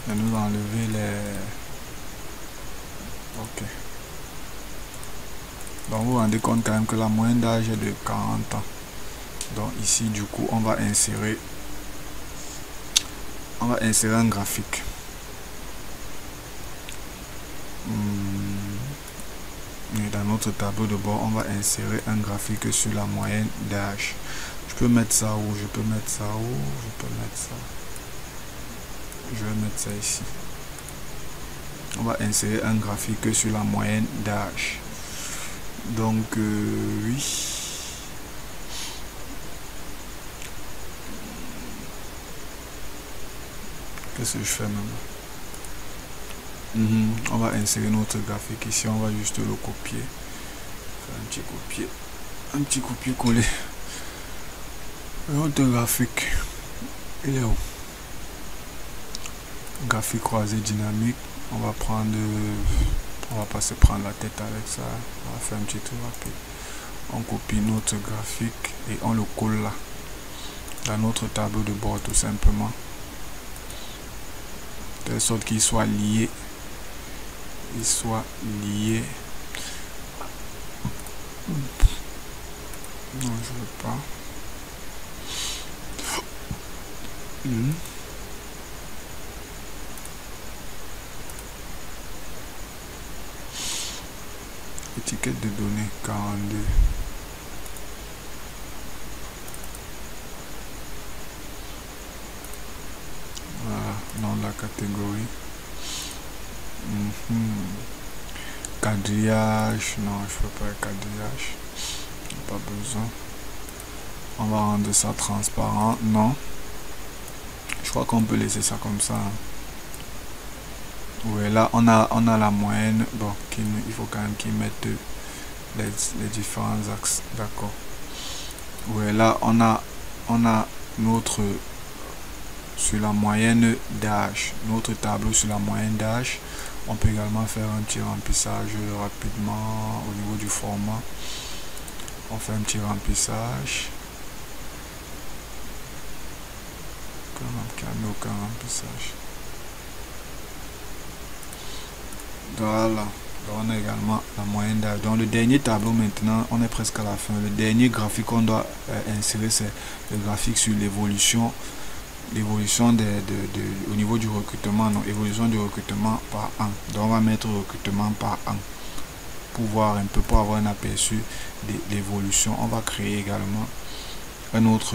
de nous enlever les... Ok. Donc vous vous rendez compte quand même que la moyenne d'âge est de 40 ans. Donc ici du coup on va insérer un graphique. Et dans notre tableau de bord on va insérer un graphique sur la moyenne d'âge. Je peux mettre ça où? Je peux mettre ça où? Je peux mettre ça. Je vais mettre ça ici. On va insérer un graphique sur la moyenne d'âge. Donc, oui. Qu'est-ce que je fais maintenant? On va insérer notre graphique ici. On va juste le copier. Faire un petit copier. Un petit copier-coller. Notre graphique, il est où? Graphique croisé dynamique. On va pas se prendre la tête avec ça. On va faire un petit tour rapide. On copie notre graphique et on le colle là dans notre tableau de bord tout simplement, de telle sorte qu'il soit lié. Non, je veux pas. Étiquette de données 42. Voilà, nom de la catégorie. Quadrillage, non, je ne veux pas le quadrillage. Pas besoin. On va rendre ça transparent. Non. Je crois qu'on peut laisser ça comme ça. Oui, là on a la moyenne. Bon, il faut quand même qu'ils mettent les différents axes. D'accord. Ouais, là on a notre sur la moyenne d'âge, notre tableau sur la moyenne d'âge. On peut également faire un petit remplissage rapidement au niveau du format. On fait un petit remplissage. Aucun remplissage. Voilà. On a également la moyenne d'âge. Donc le dernier tableau maintenant, on est presque à la fin. Le dernier graphique qu'on doit insérer, c'est le graphique sur l'évolution au niveau du recrutement, non, évolution du recrutement par an. Donc on va mettre recrutement par an pour voir un peu, pour avoir un aperçu de l'évolution. On va créer également un autre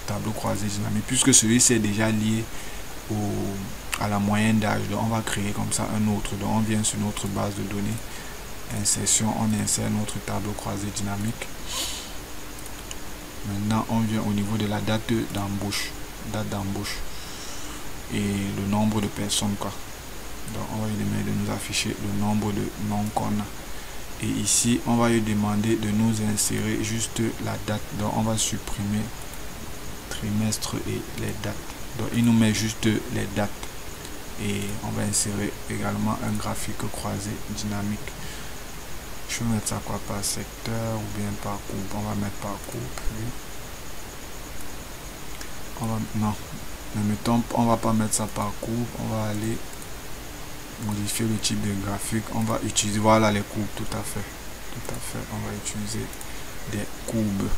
tableau croisé dynamique, puisque celui-ci est déjà lié à la moyenne d'âge. Donc on va créer comme ça un autre. Donc on vient sur notre base de données, insertion, on insère notre tableau croisé dynamique. Maintenant on vient au niveau de la date d'embauche, et le nombre de personnes, quoi. Donc on va lui demander de nous afficher le nombre de noms qu'on a, et ici on va lui demander de nous insérer juste la date. Donc on va supprimer trimestre et les dates. Donc il nous met juste les dates, et on va insérer également un graphique croisé dynamique. Je vais mettre ça quoi, par secteur ou bien par coupe. On va mettre par coupe, oui. Non, mais mettons, on va pas mettre ça par coupe. On va aller modifier le type de graphique. On va utiliser, voilà, les courbes. Tout à fait, on va utiliser des courbes.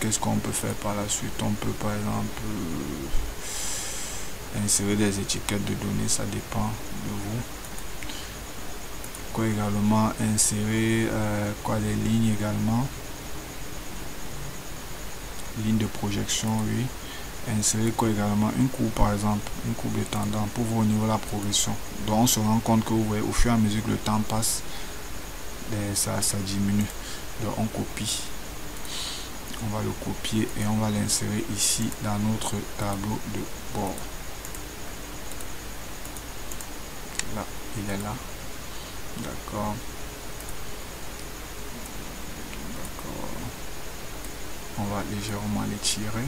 Qu'est-ce qu'on peut faire par la suite? On peut par exemple insérer des étiquettes de données, ça dépend de vous. Quoi également insérer les lignes également, ligne de projection, oui. Insérer quoi également, une courbe, par exemple une courbe de tendance pour voir au niveau de la progression. Donc on se rend compte que vous voyez, au fur et à mesure que le temps passe, ça diminue. Donc on copie, on va le copier et on va l'insérer ici dans notre tableau de bord. Là, il est là. D'accord. On va légèrement l'étirer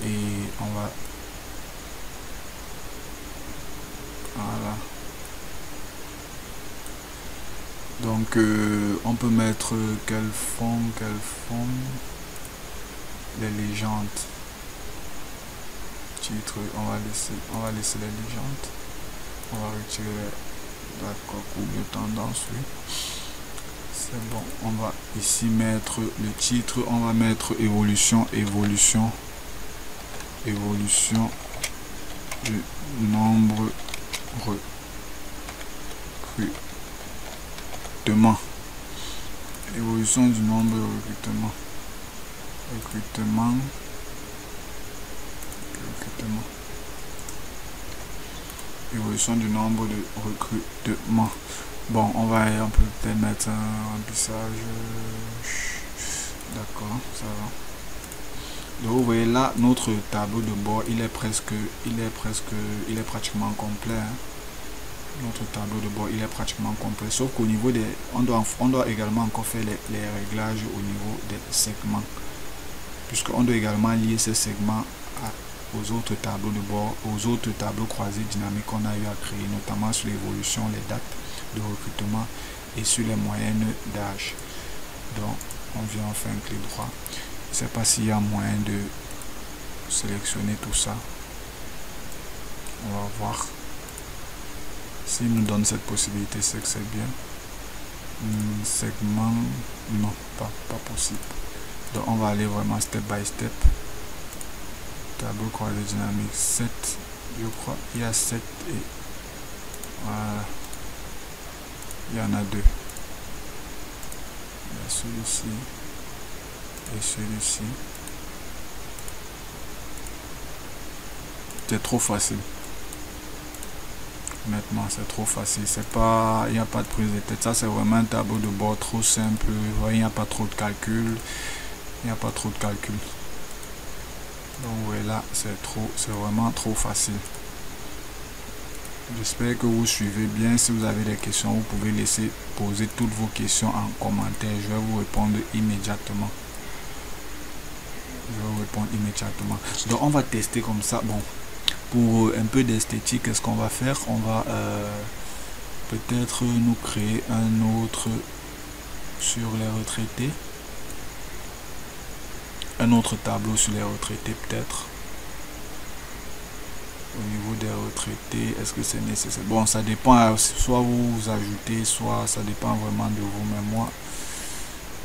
et on va, voilà. Donc on peut mettre quelle forme, les légendes, titre, on va laisser les légendes. On va retirer, d'accord, courbe de tendance, oui. C'est bon. On va ici mettre le titre, on va mettre évolution du nombre recrutement. Évolution du nombre de recrutement. Évolution du nombre de recrutement. Bon, on peut peut-être mettre un remplissage. D'accord, ça va. Donc vous voyez là, notre tableau de bord, il est pratiquement complet, hein. Notre tableau de bord, il est pratiquement complet, sauf qu'au niveau des, on doit également encore faire les réglages au niveau des segments, puisqu'on doit également lier ces segments aux autres tableaux de bord, aux autres tableaux croisés dynamiques qu'on a eu à créer, notamment sur l'évolution, les dates de recrutement et sur les moyennes d'âge. Donc on vient, on fait un clic droit. Je ne sais pas s'il y a moyen de sélectionner tout ça. On va voir. S'il nous donne cette possibilité, c'est que c'est bien. Segment, non, pas possible. Donc on va aller vraiment step by step. Tableau croisé dynamique 7, je crois. Il y a 7 et voilà. Il y en a 2. Il y a celui-ci et celui-ci. C'est trop facile. Honnêtement, c'est trop facile. C'est pas, il n'y a pas de prise de tête. Ça, c'est vraiment un tableau de bord trop simple. Vous voyez, il n'y a pas trop de calcul. Donc vous voyez là, c'est vraiment trop facile. J'espère que vous suivez bien. Si vous avez des questions, vous pouvez laisser poser toutes vos questions en commentaire. Je vais vous répondre immédiatement. Donc on va tester comme ça. Bon, pour un peu d'esthétique, qu'est-ce qu'on va faire? On va peut-être nous créer un autre sur les retraités. Un autre tableau sur les retraités peut-être. Au niveau des retraités, est-ce que c'est nécessaire? Bon, ça dépend, soit vous ajoutez, soit ça dépend vraiment de vous. Mais moi,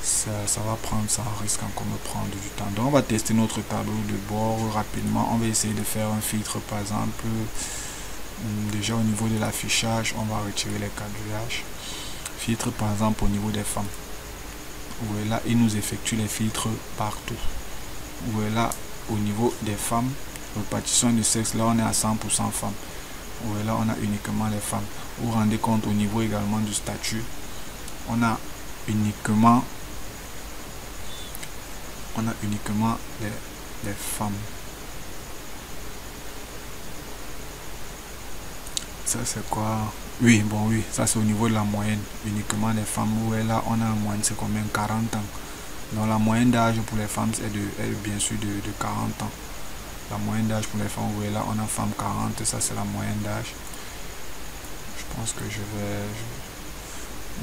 ça va prendre, ça risque encore me prendre du temps. Donc on va tester notre tableau de bord rapidement. On va essayer de faire un filtre par exemple. Déjà au niveau de l'affichage, on va retirer les quadrillages. Filtre par exemple au niveau des femmes. Voilà, il nous effectue les filtres partout. Voilà, au niveau des femmes, répartition de sexe, là on est à 100% femmes. Voilà, on a uniquement les femmes. Vous vous rendez compte au niveau également du statut, on a uniquement les femmes. Ça c'est quoi? Oui, bon oui, ça c'est au niveau de la moyenne, uniquement les femmes. Voilà, on a en moyenne, c'est combien? 40 ans. Donc la moyenne d'âge pour les femmes est bien sûr de 40 ans. La moyenne d'âge pour les femmes, vous voyez là, on a femme 40, ça c'est la moyenne d'âge. Je pense que je vais...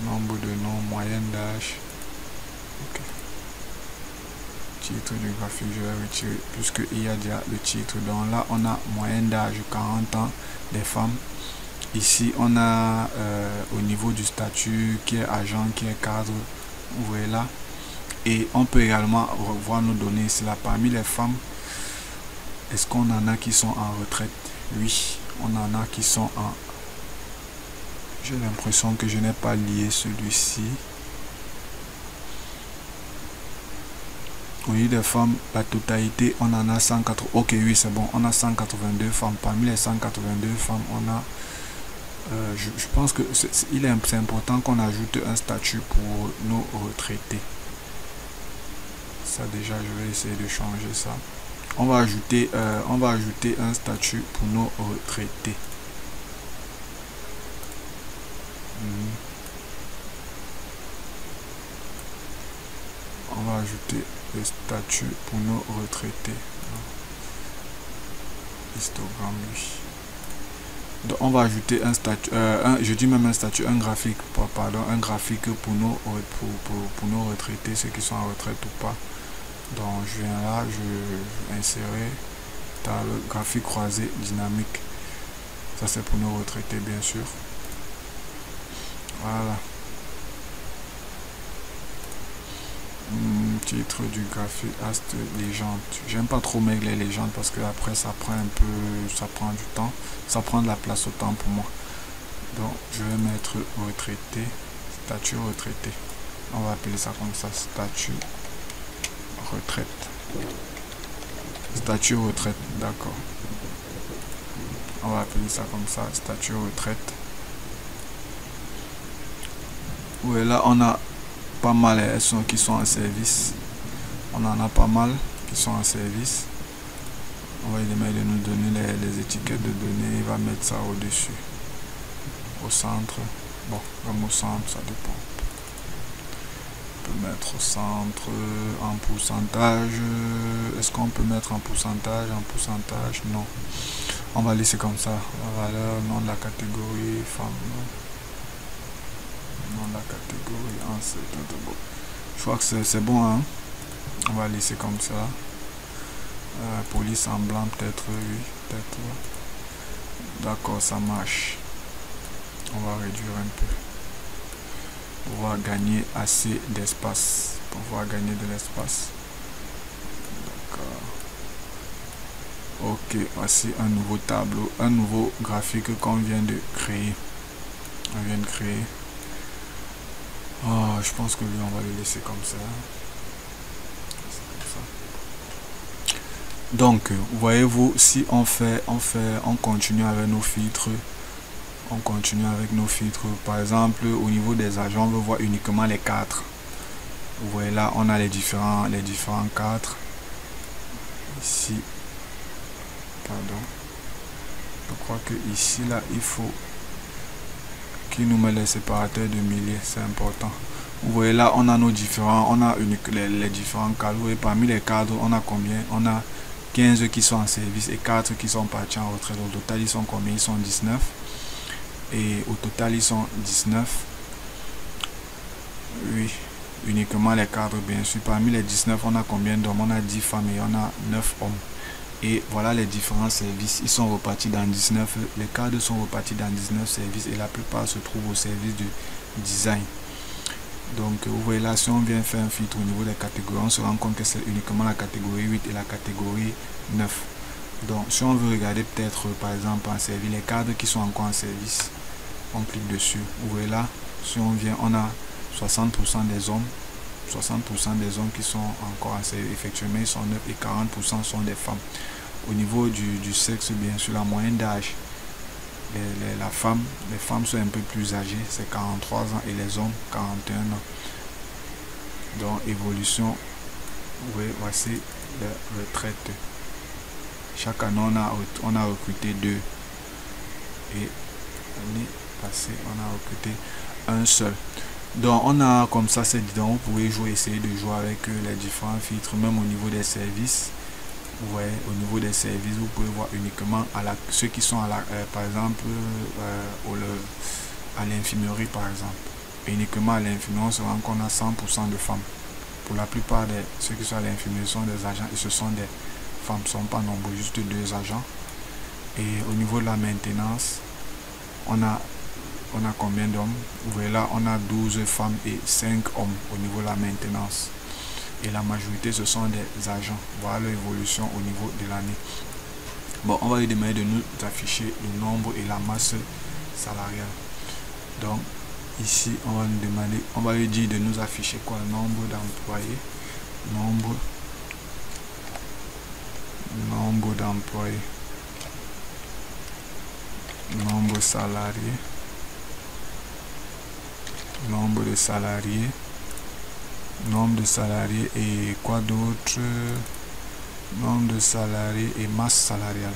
Nombre de noms, moyenne d'âge. Ok. Titre du graphique, je vais retirer, puisqu'il y a déjà le titre. Donc là, on a moyenne d'âge 40 ans des femmes. Ici, on a au niveau du statut, qui est agent, qui est cadre. Vous voyez là. Et on peut également revoir nos données ici là. Parmi les femmes, est-ce qu'on en a qui sont en retraite? Oui, on en a qui sont en... J'ai l'impression que je n'ai pas lié celui-ci. Au niveau des femmes, la totalité, on en a 180. Ok, oui, c'est bon. On a 182 femmes. Parmi les 182 femmes, on a... je pense que c'est important qu'on ajoute un statut pour nos retraités. Ça déjà, je vais essayer de changer ça. On va ajouter un statut pour nos retraités. On va ajouter le statut pour nos retraités. Histogramme, oui. Donc on va ajouter un statut, je dis même un statut, un graphique, pardon, un graphique pour nos retraités, ceux qui sont en retraite ou pas. Donc je viens là, je vais insérer table graphique croisé dynamique. Ça c'est pour nos retraités bien sûr. Voilà. Titre du graphique Astre légende. J'aime pas trop mettre les légendes parce que après ça prend un peu, ça prend du temps, ça prend de la place au temps pour moi. Donc je vais mettre retraité, statut retraité. On va appeler ça comme ça, statut retraite. Statut retraite, d'accord. On va appeler ça comme ça, statut retraite. Oui, là on a pas mal qui sont en service. On en a pas mal qui sont en service. On va lui demander de nous donner les étiquettes de données. Il va mettre ça au-dessus. Au centre. Bon, comme au centre, ça dépend. On peut mettre au centre en pourcentage. Est-ce qu'on peut mettre en pourcentage? En pourcentage, non. On va laisser comme ça. La valeur, nom de la catégorie, femme. Nom de la catégorie, ancêtre. Je crois que c'est bon, hein. On va laisser comme ça. Police en blanc, peut-être, oui, peut-être. D'accord, ça marche. On va réduire un peu. Pour pouvoir gagner assez d'espace. Pour pouvoir gagner de l'espace. D'accord. Ok, voici un nouveau tableau, un nouveau graphique qu'on vient de créer. On vient de créer. Oh, je pense que lui, on va le laisser comme ça. Donc, voyez-vous, si on continue avec nos filtres, par exemple, au niveau des agents, on veut voir uniquement les 4. Vous voyez là, on a les différents 4. Ici, pardon. Je crois que ici là il faut qu'il nous met les séparateurs de milliers, c'est important. Vous voyez là on a nos différents, on a les différents cadres. Vous voyez, parmi les cadres on a combien? On a 15 qui sont en service et 4 qui sont partis en retraite. Au total ils sont combien? Ils sont 19. Et au total ils sont 19. Oui, uniquement les cadres bien sûr. Parmi les 19 on a combien d'hommes? On a 10 femmes et on a 9 hommes. Et voilà les différents services, ils sont repartis dans 19, les cadres sont repartis dans 19 services et la plupart se trouvent au service du design. Donc vous voyez là, si on vient faire un filtre au niveau des catégories, on se rend compte que c'est uniquement la catégorie 8 et la catégorie 9. Donc si on veut regarder peut-être par exemple en service, les cadres qui sont encore en service, on clique dessus. Vous voyez là, si on vient, on a 60% des hommes. 60% des hommes qui sont encore en service, effectivement ils sont 9 et 40% sont des femmes. Au niveau du sexe, bien sûr, la moyenne d'âge, les femmes sont un peu plus âgées, c'est 43 ans et les hommes 41 ans. Donc évolution, oui, voici les retraites. Chaque année on a recruté 2 et l'année passée on a recruté un seul. Donc on a comme ça cette vidéo, vous pouvez essayer de jouer avec les différents filtres, même au niveau des services. Vous voyez, au niveau des services, vous pouvez voir uniquement ceux qui sont par exemple à l'infirmerie par exemple. Et uniquement à l'infirmerie, on se rend compte qu'on a 100% de femmes. Pour la plupart de ceux qui sont à l'infirmerie sont des agents et ce sont des femmes, ne sont pas nombreux, juste 2 agents. Et au niveau de la maintenance, on a combien d'hommes? Vous voyez là, on a 12 femmes et 5 hommes au niveau de la maintenance. Et la majorité, ce sont des agents. Voilà l'évolution au niveau de l'année. Bon, on va lui demander de nous afficher le nombre et la masse salariale. Donc, ici, on va lui dire de nous afficher quoi? Le nombre d'employés. Nombre d'employés. Nombre salarié. Nombre de salariés et quoi d'autre? Nombre de salariés et masse salariale.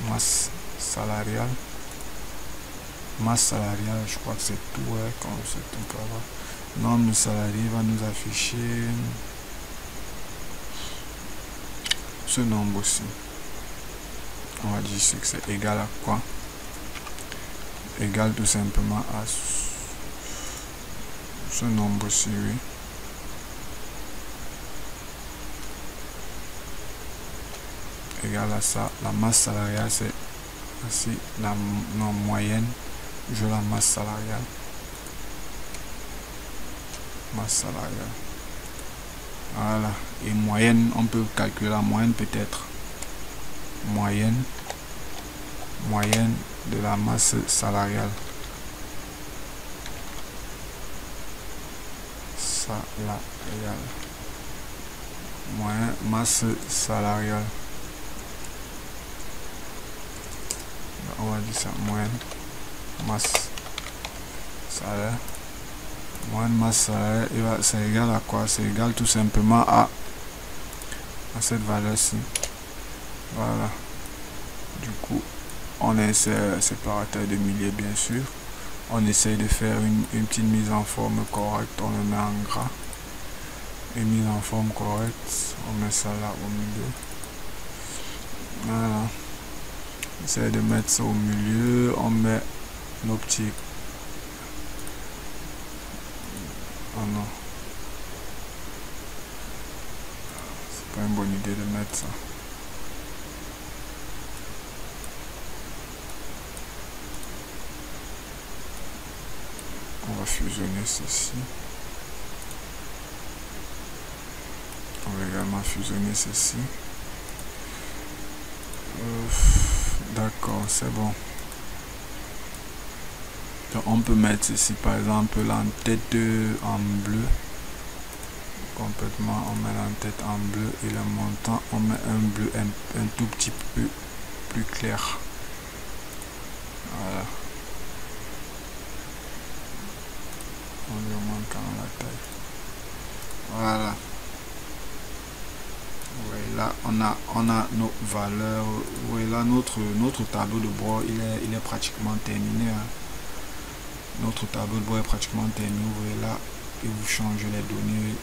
Masse salariale, je crois que c'est tout, ouais, comme c'est tout, on peut avoir. Nombre de salariés va nous afficher ce nombre aussi. On va dire que c'est égal à quoi? Égal tout simplement à ce nombre-ci, oui. Égal à ça. La masse salariale, c'est ainsi la moyenne. Je la masse salariale. Voilà. Et moyenne, on peut calculer la moyenne peut-être. Moyenne de la masse salariale. Moyenne masse salariale. On va dire ça, moyenne masse salaire. Moyenne masse salaire, c'est égal à quoi? C'est égal tout simplement à cette valeur-ci. Voilà. Du coup, on insère un séparateur de milliers, bien sûr. On essaye de faire une petite mise en forme correcte. On le met en gras. Une mise en forme correcte. On met ça là au milieu. Voilà. On essaie de mettre ça au milieu. On met nos petits. Oh non. C'est pas une bonne idée de mettre ça. On va fusionner ceci. On va également fusionner ceci. D'accord, c'est bon. Donc on peut mettre ici par exemple l'entête en bleu. Complètement, on met l'entête en bleu et le montant, on met un bleu un tout petit peu plus clair. Voilà. On lui augmente quand même la taille. Voilà. Vous voyez là on a nos valeurs. Oui, là notre tableau de bord il est pratiquement terminé, hein. Notre tableau de bord est pratiquement terminé. Vous voyez là, et vous changez les données,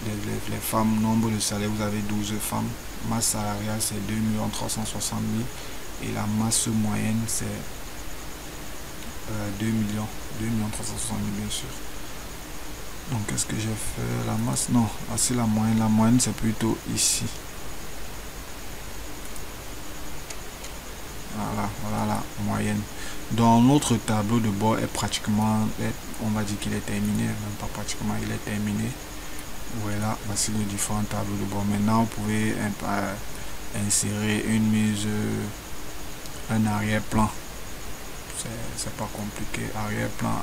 les femmes, nombre de salaire, vous avez 12 femmes, masse salariale c'est 2 360 000 et la masse moyenne c'est 2 360 000 bien sûr. Donc qu'est-ce que j'ai fait? La masse, non, c'est la moyenne c'est plutôt ici. Voilà la moyenne. Donc notre tableau de bord est pratiquement, on va dire qu'il est terminé, même pas pratiquement, il est terminé. Voilà, voici les différents tableaux de bord. Maintenant vous pouvez insérer une mise, un arrière-plan. C'est pas compliqué. Arrière-plan,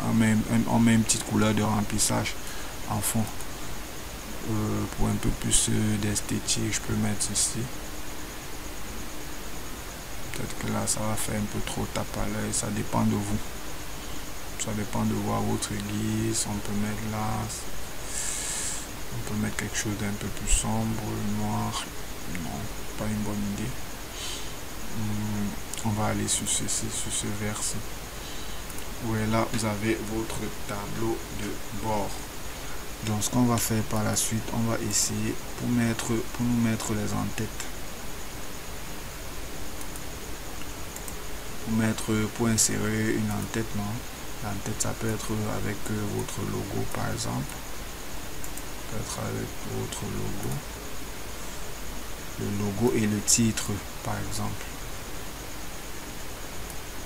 on met une petite couleur de remplissage en fond. Pour un peu plus d'esthétique, je peux mettre ici. Peut-être que là ça va faire un peu trop tape à l'œil, ça dépend de vous. Ça dépend de voir votre guise. On peut mettre là, on peut mettre quelque chose d'un peu plus sombre, noir. Non, pas une bonne idée. On va aller sur ceci, sur ce verset. Là vous avez votre tableau de bord. Donc ce qu'on va faire par la suite, on va essayer pour nous mettre les en-têtes. Pour insérer une en-tête, non, l'en-tête ça peut être avec votre logo par exemple, peut être avec votre logo et le titre par exemple,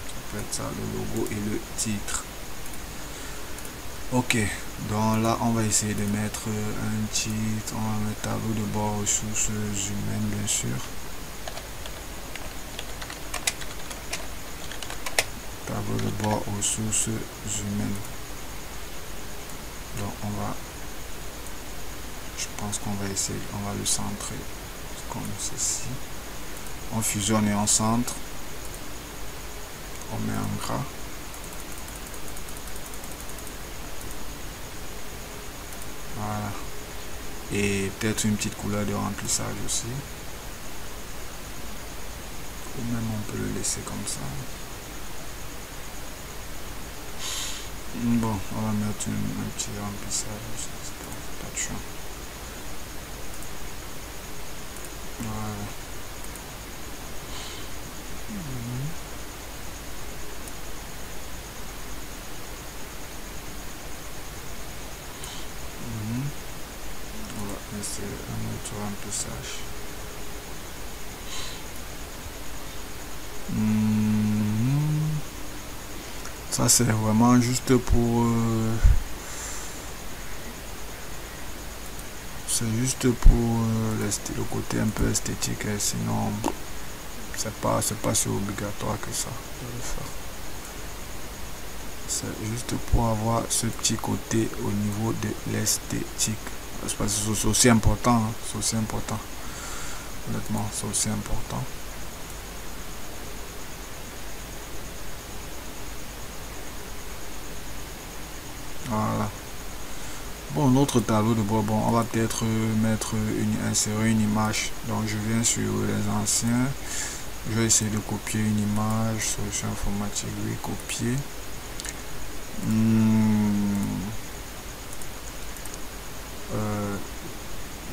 ça peut être ça, le logo et le titre. Ok, donc là on va essayer de mettre un titre, on va mettre tableau de bord ressources humaines bien sûr. Tableau de bord ressources humaines. Donc je pense qu'on va essayer, on va le centrer comme ceci. On fusionne et on centre. On met en gras. Voilà. Et peut-être une petite couleur de remplissage aussi. Ou même on peut le laisser comme ça. Bon, on va mettre un petit remplissage, pas de choix. Voilà. On va laisser un autre remplissage. Ça c'est vraiment juste pour le côté un peu esthétique, et sinon c'est pas si obligatoire que ça de le faire. C'est juste pour avoir ce petit côté au niveau de l'esthétique, parce que c'est aussi important, hein, c'est aussi important, honnêtement c'est aussi important. Voilà. Bon, notre tableau de bord, bon, on va peut-être insérer une image. Donc je viens sur les anciens, je vais essayer de copier une image, solution informatique, oui, copier.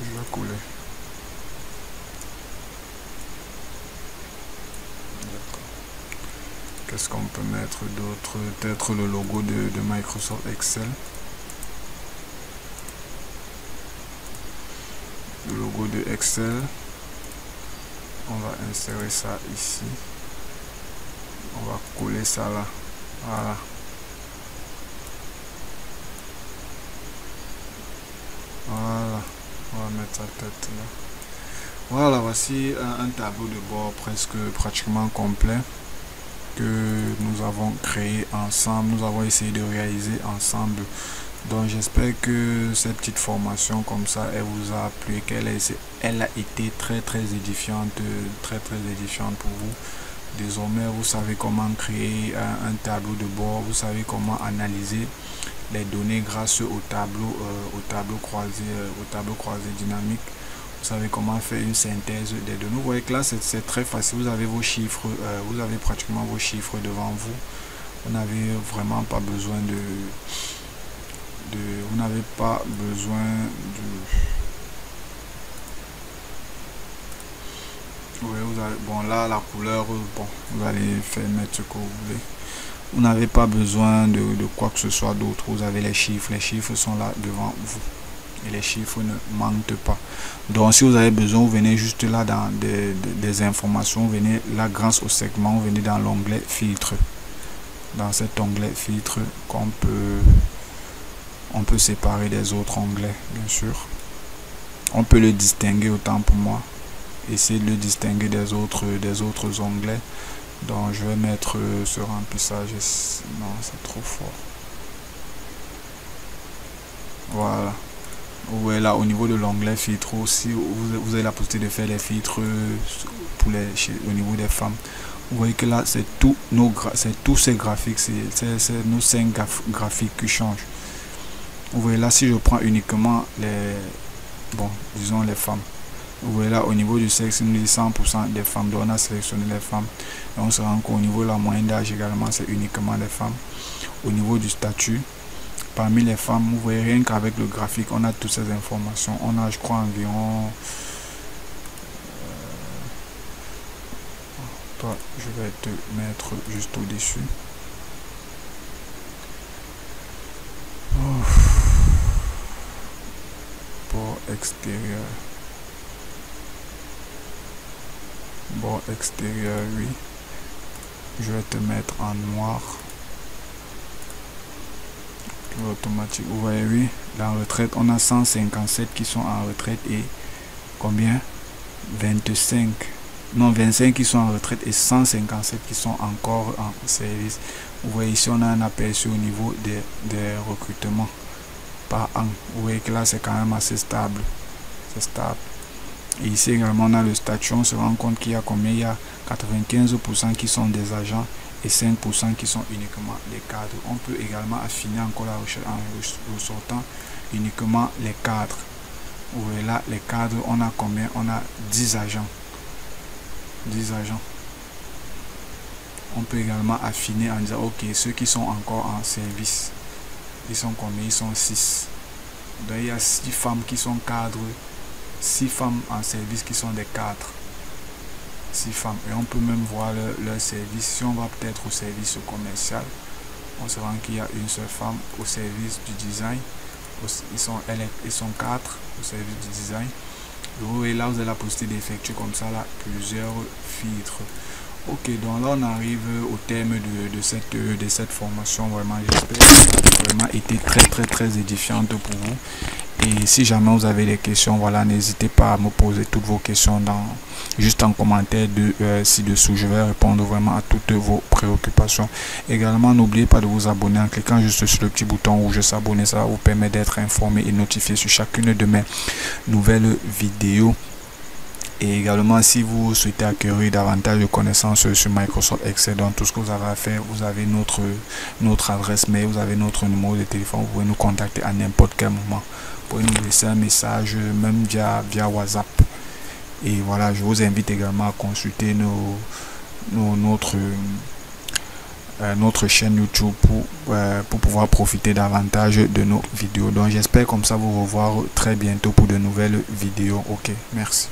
Je vais coller. Qu'est-ce qu'on peut mettre d'autre? Peut-être le logo de Microsoft Excel. Le logo de Excel. On va insérer ça ici. On va coller ça là. Voilà. Voilà. On va mettre sa tête là. Voilà, voici un tableau de bord pratiquement complet que nous avons créé ensemble, nous avons essayé de réaliser ensemble. Donc j'espère que cette petite formation comme ça, elle vous a plu, elle a été très édifiante, très édifiante pour vous. Désormais vous savez comment créer un tableau de bord, vous savez comment analyser les données grâce au tableau croisé dynamique. Vous savez comment faire une synthèse des données. Vous voyez que là c'est très facile. Vous avez vos chiffres, vous avez pratiquement vos chiffres devant vous. Vous n'avez vraiment pas besoin vous n'avez pas besoin oui, bon là la couleur, bon, vous allez mettre ce que vous voulez. Vous n'avez pas besoin de quoi que ce soit d'autre. Vous avez les chiffres sont là devant vous et les chiffres ne mentent pas. Donc si vous avez besoin, vous venez juste là dans des informations, vous venez là grâce au segment, vous venez dans l'onglet filtre. Dans cet onglet filtre on peut séparer des autres onglets, bien sûr. On peut le distinguer autant pour moi. Essayer de le distinguer des autres onglets. Donc je vais mettre ce remplissage. Non, c'est trop fort. Voilà. Vous voyez là au niveau de l'onglet filtre aussi, vous avez la possibilité de faire les filtres pour au niveau des femmes. Vous voyez que là c'est tous ces graphiques, c'est nos 5 graphiques qui changent. Vous voyez là, si je prends uniquement disons les femmes, vous voyez là au niveau du sexe, nous dit 100% des femmes. Donc on a sélectionné les femmes et on se rend compte au niveau de la moyenne d'âge également, c'est uniquement les femmes. Au niveau du statut, parmi les femmes, vous voyez rien qu'avec le graphique, on a toutes ces informations. On a, je crois, environ toi, je vais te mettre juste au-dessus. Bord extérieur. Bord extérieur, oui. Je vais te mettre en noir. Automatique. Vous voyez, oui. La retraite, on a 157 qui sont en retraite et combien? 25 qui sont en retraite et 157 qui sont encore en service. Vous voyez ici on a un aperçu au niveau des recrutements par an. Vous voyez que là c'est quand même assez stable. C'est stable. Et ici également on a le statut. On se rend compte qu'il y a combien? Il y a 95% qui sont des agents et 5% qui sont uniquement les cadres. On peut également affiner encore la recherche en ressortant uniquement les cadres. Vous voyez là les cadres, on a combien? On a 10 agents. 10 agents. On peut également affiner en disant ok, ceux qui sont encore en service, ils sont combien? Ils sont 6. Donc il y a 6 femmes qui sont cadres, 6 femmes en service qui sont des cadres, 6 femmes. Et on peut même voir leur service. Si on va peut-être au service commercial, on se rend qu'il y a une seule femme. Au service du design, ils sont 4 au service du design. Et là vous avez la possibilité d'effectuer comme ça là plusieurs filtres. Ok, donc là on arrive au terme de cette formation. Vraiment j'espère que ça a vraiment été très édifiante pour vous. Et si jamais vous avez des questions, voilà, n'hésitez pas à me poser toutes vos questions juste en commentaire ci-dessous. Je vais répondre vraiment à toutes vos préoccupations. Également, n'oubliez pas de vous abonner en cliquant juste sur le petit bouton rouge s'abonner. Ça vous permet d'être informé et notifié sur chacune de mes nouvelles vidéos. Et également, si vous souhaitez acquérir davantage de connaissances sur Microsoft Excel, donc tout ce que vous avez à faire, vous avez notre adresse mail, vous avez notre numéro de téléphone, vous pouvez nous contacter à n'importe quel moment. Vous pouvez nous laisser un message, même via WhatsApp. Et voilà, je vous invite également à consulter notre chaîne YouTube pour pouvoir profiter davantage de nos vidéos. Donc j'espère comme ça vous revoir très bientôt pour de nouvelles vidéos. Ok, merci.